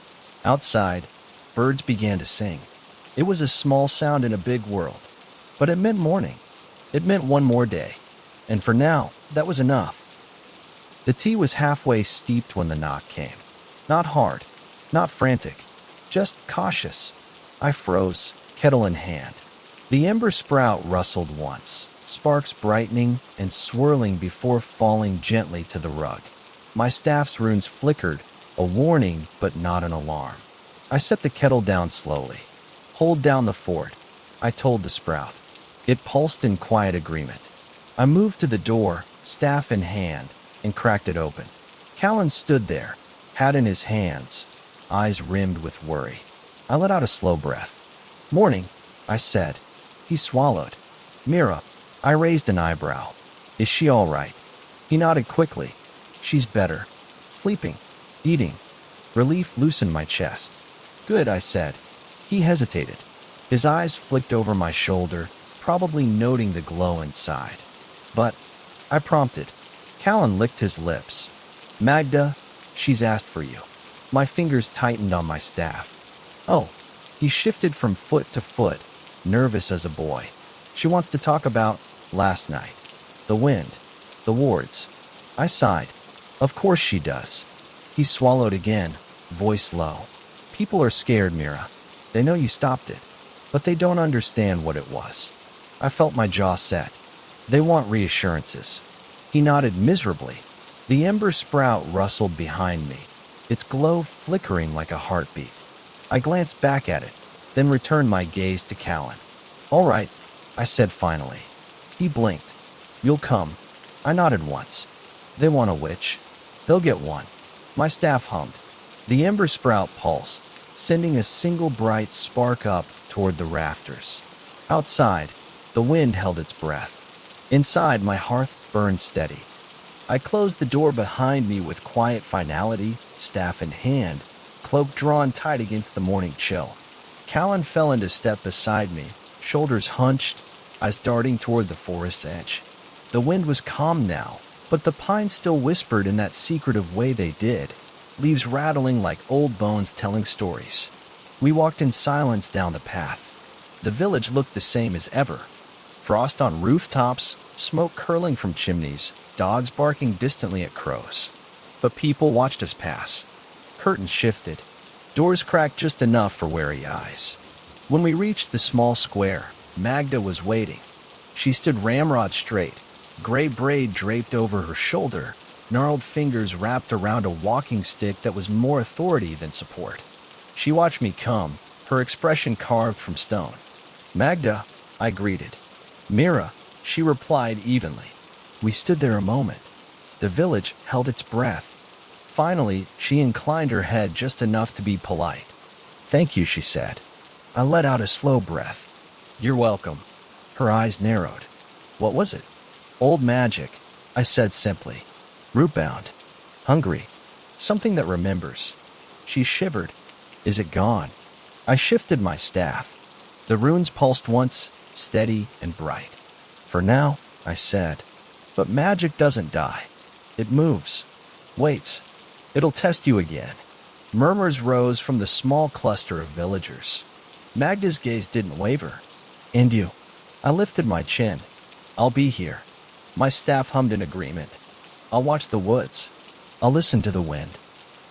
Outside, birds began to sing. It was a small sound in a big world, but it meant morning. It meant one more day. And for now, that was enough. The tea was halfway steeped when the knock came. Not hard, not frantic, just cautious. I froze, kettle in hand. The ember-sprout rustled once, sparks brightening and swirling before falling gently to the rug. My staff's runes flickered, a warning but not an alarm. I set the kettle down slowly. Hold down the fort, I told the sprout. It pulsed in quiet agreement. I moved to the door, staff in hand, and cracked it open. Callan stood there, hat in his hands, eyes rimmed with worry. I let out a slow breath. "Morning," I said. He swallowed. "Mira," I raised an eyebrow. "Is she all right?" He nodded quickly. "She's better. Sleeping. Eating." Relief loosened my chest. "Good," I said. He hesitated. His eyes flicked over my shoulder, probably noting the glow inside. "But," I prompted. Callan licked his lips. "Magda, she's asked for you." My fingers tightened on my staff. "Oh." He shifted from foot to foot, nervous as a boy. "She wants to talk about last night. The wind. The wards." I sighed. "Of course she does." He swallowed again, voice low. "People are scared, Mira. They know you stopped it, but they don't understand what it was." I felt my jaw set. "They want reassurances." He nodded miserably. The ember-sprout rustled behind me, its glow flickering like a heartbeat. I glanced back at it, then returned my gaze to Callan. "All right," I said finally. He blinked. "You'll come." I nodded once. "They want a witch. They'll get one." My staff hummed. The ember-sprout pulsed, sending a single bright spark up toward the rafters. Outside, the wind held its breath. Inside, my hearth burned steady. I closed the door behind me with quiet finality, staff in hand, cloak drawn tight against the morning chill. Callan fell into step beside me, shoulders hunched, eyes darting toward the forest's edge. The wind was calm now, but the pines still whispered in that secretive way they did, leaves rattling like old bones telling stories. We walked in silence down the path. The village looked the same as ever. Frost on rooftops, smoke curling from chimneys, dogs barking distantly at crows. But people watched us pass. Curtains shifted. Doors cracked just enough for wary eyes. When we reached the small square, Magda was waiting. She stood ramrod straight, gray braid draped over her shoulder, gnarled fingers wrapped around a walking stick that was more authority than support. She watched me come, her expression carved from stone. "Magda," I greeted. "Mira," she replied evenly. We stood there a moment. The village held its breath. Finally, she inclined her head just enough to be polite. "Thank you," she said. I let out a slow breath. "You're welcome." Her eyes narrowed. "What was it?" "Old magic," I said simply. "Rootbound. Hungry. Something that remembers." She shivered. "Is it gone?" I shifted my staff. The runes pulsed once, steady and bright. "For now," I said. "But magic doesn't die. It moves. Waits. It'll test you again." Murmurs rose from the small cluster of villagers. Magda's gaze didn't waver. "And you?" I lifted my chin. "I'll be here." My staff hummed in agreement. "I'll watch the woods. I'll listen to the wind.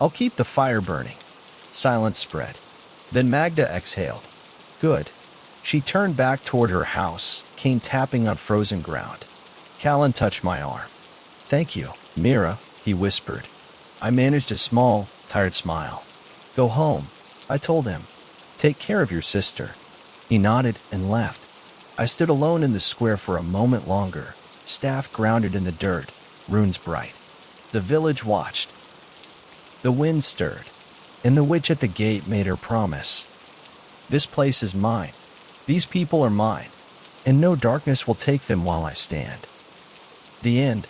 I'll keep the fire burning." Silence spread. Then Magda exhaled. "Good." She turned back toward her house, cane tapping on frozen ground. Callan touched my arm. "Thank you, Mira," he whispered. I managed a small, tired smile. "Go home," I told him. "Take care of your sister." He nodded and left. I stood alone in the square for a moment longer, staff grounded in the dirt, runes bright. The village watched. The wind stirred, and the witch at the gate made her promise. "This place is mine. These people are mine, and no darkness will take them while I stand." The end.